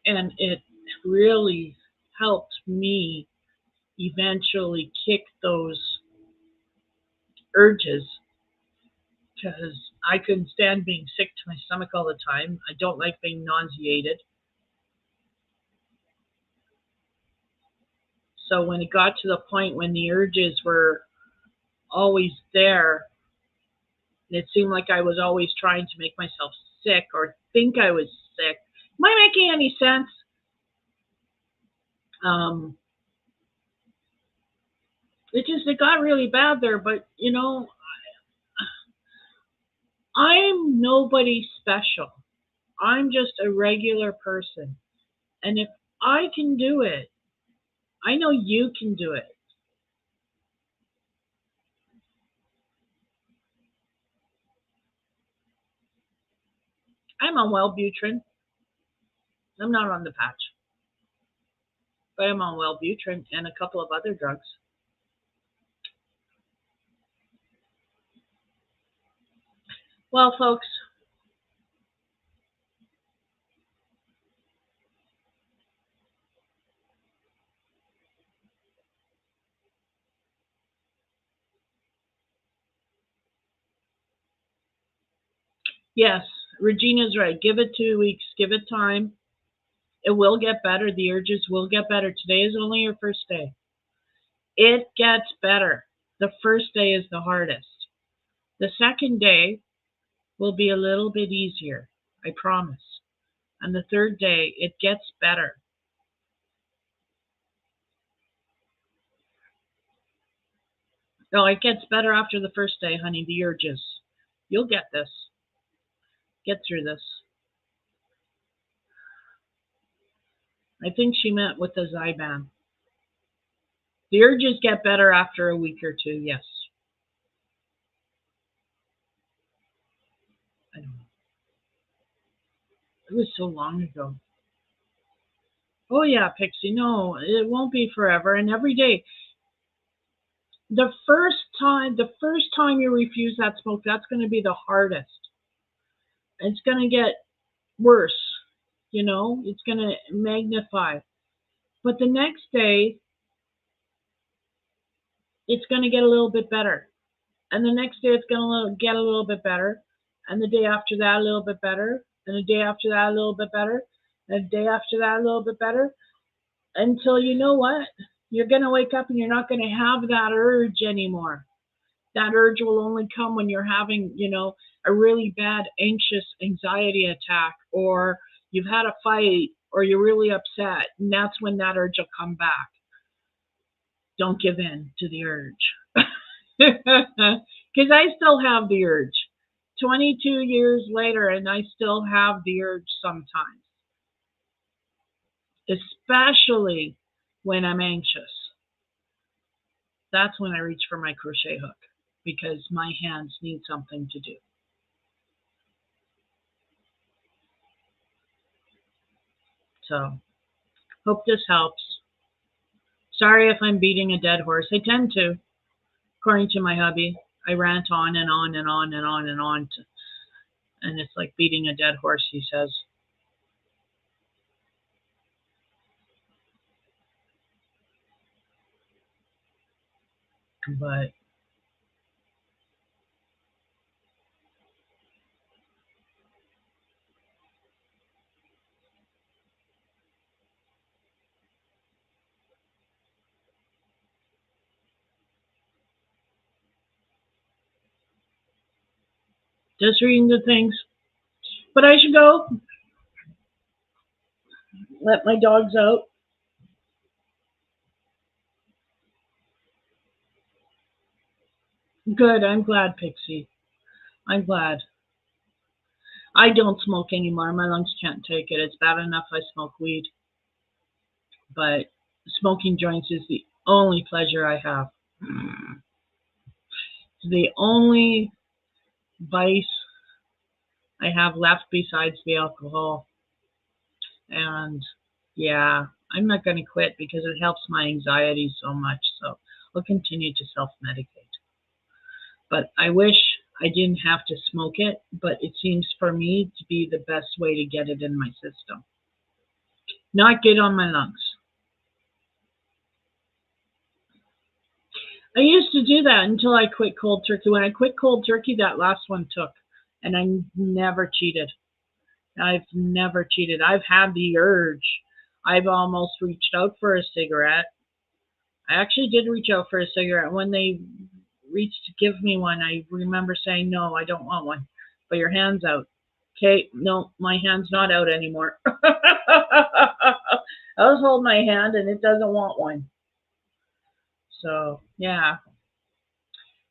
And it really helped me eventually kick those urges because I couldn't stand being sick to my stomach all the time. I don't like being nauseated. So when it got to the point when the urges were always there, and it seemed like I was always trying to make myself sick or think I was sick. Am I making any sense? Um, it got really bad there, but I'm nobody special. I'm just a regular person. And if I can do it, I know you can do it. I'm on Wellbutrin. I'm not on the patch, but I'm on Wellbutrin and a couple of other drugs. Well, folks, yes, Regina's right. Give it 2 weeks. Give it time. It will get better. The urges will get better. Today is only your first day. It gets better. The first day is the hardest. The second day will be a little bit easier. I promise. And the third day, it gets better. No, it gets better after the first day, honey, the urges. You'll get this. Get through this. I think she meant with the Zyban. The urges get better after a week or two, yes. I don't know. It was so long ago. Oh yeah, Pixie, no, it won't be forever. And every day, the first time you refuse that smoke, that's going to be the hardest. It's going to get worse. It's going to magnify. But the next day, it's going to get a little bit better. And the next day it's going to get a little bit better. And the day after that, a little bit better. And the day after that, a little bit better. And the day after that, a little bit better. Until you know what? You're going to wake up and you're not going to have that urge anymore. That urge will only come when you're having, a really bad anxious anxiety attack, or you've had a fight, or you're really upset. And that's when that urge will come back. Don't give in to the urge. Because I still have the urge. 22 years later, and I still have the urge sometimes, especially when I'm anxious. That's when I reach for my crochet hook because my hands need something to do. So, hope this helps. Sorry if I'm beating a dead horse. I tend to, according to my hubby. I rant on and on and on and on and on, and it's like beating a dead horse, he says. But just reading the things. But I should go. Let my dogs out. Good. I'm glad, Pixie. I'm glad. I don't smoke anymore. My lungs can't take it. It's bad enough I smoke weed. But smoking joints is the only pleasure I have. It's the only vice I have left besides the alcohol. And yeah, I'm not going to quit because it helps my anxiety so much. So I'll continue to self medicate. But I wish I didn't have to smoke it, but it seems for me to be the best way to get it in my system. Not good on my lungs. I used to do that until I quit cold turkey. When I quit cold turkey, that last one took, and I never cheated. I've never cheated. I've had the urge. I've almost reached out for a cigarette. I actually did reach out for a cigarette. When they reached to give me one, I remember saying, no, I don't want one. But your hand's out. Okay, no, my hand's not out anymore. I was holding my hand and it doesn't want one. So, yeah.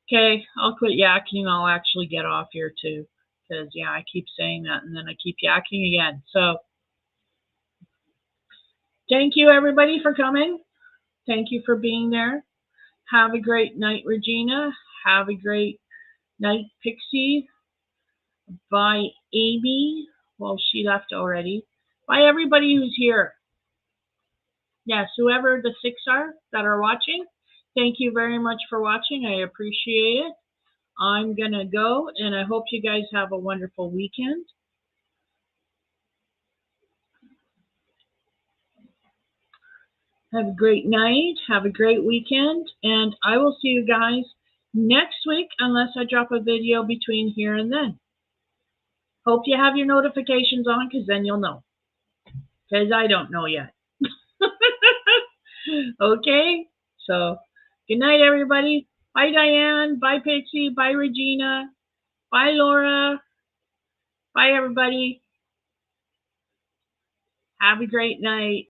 Okay, I'll quit yakking. I'll actually get off here too. Because, yeah, I keep saying that and then I keep yakking again. So, thank you everybody for coming. Thank you for being there. Have a great night, Regina. Have a great night, Pixie. Bye, Amy. Well, she left already. Bye, everybody who's here. Yes, whoever the six are that are watching, thank you very much for watching. I appreciate it. I'm going to go, and I hope you guys have a wonderful weekend. Have a great night. Have a great weekend. And I will see you guys next week unless I drop a video between here and then. Hope you have your notifications on because then you'll know. Because I don't know yet. Okay? So, good night, everybody. Bye, Diane. Bye, Pixie. Bye, Regina. Bye, Laura. Bye, everybody. Have a great night.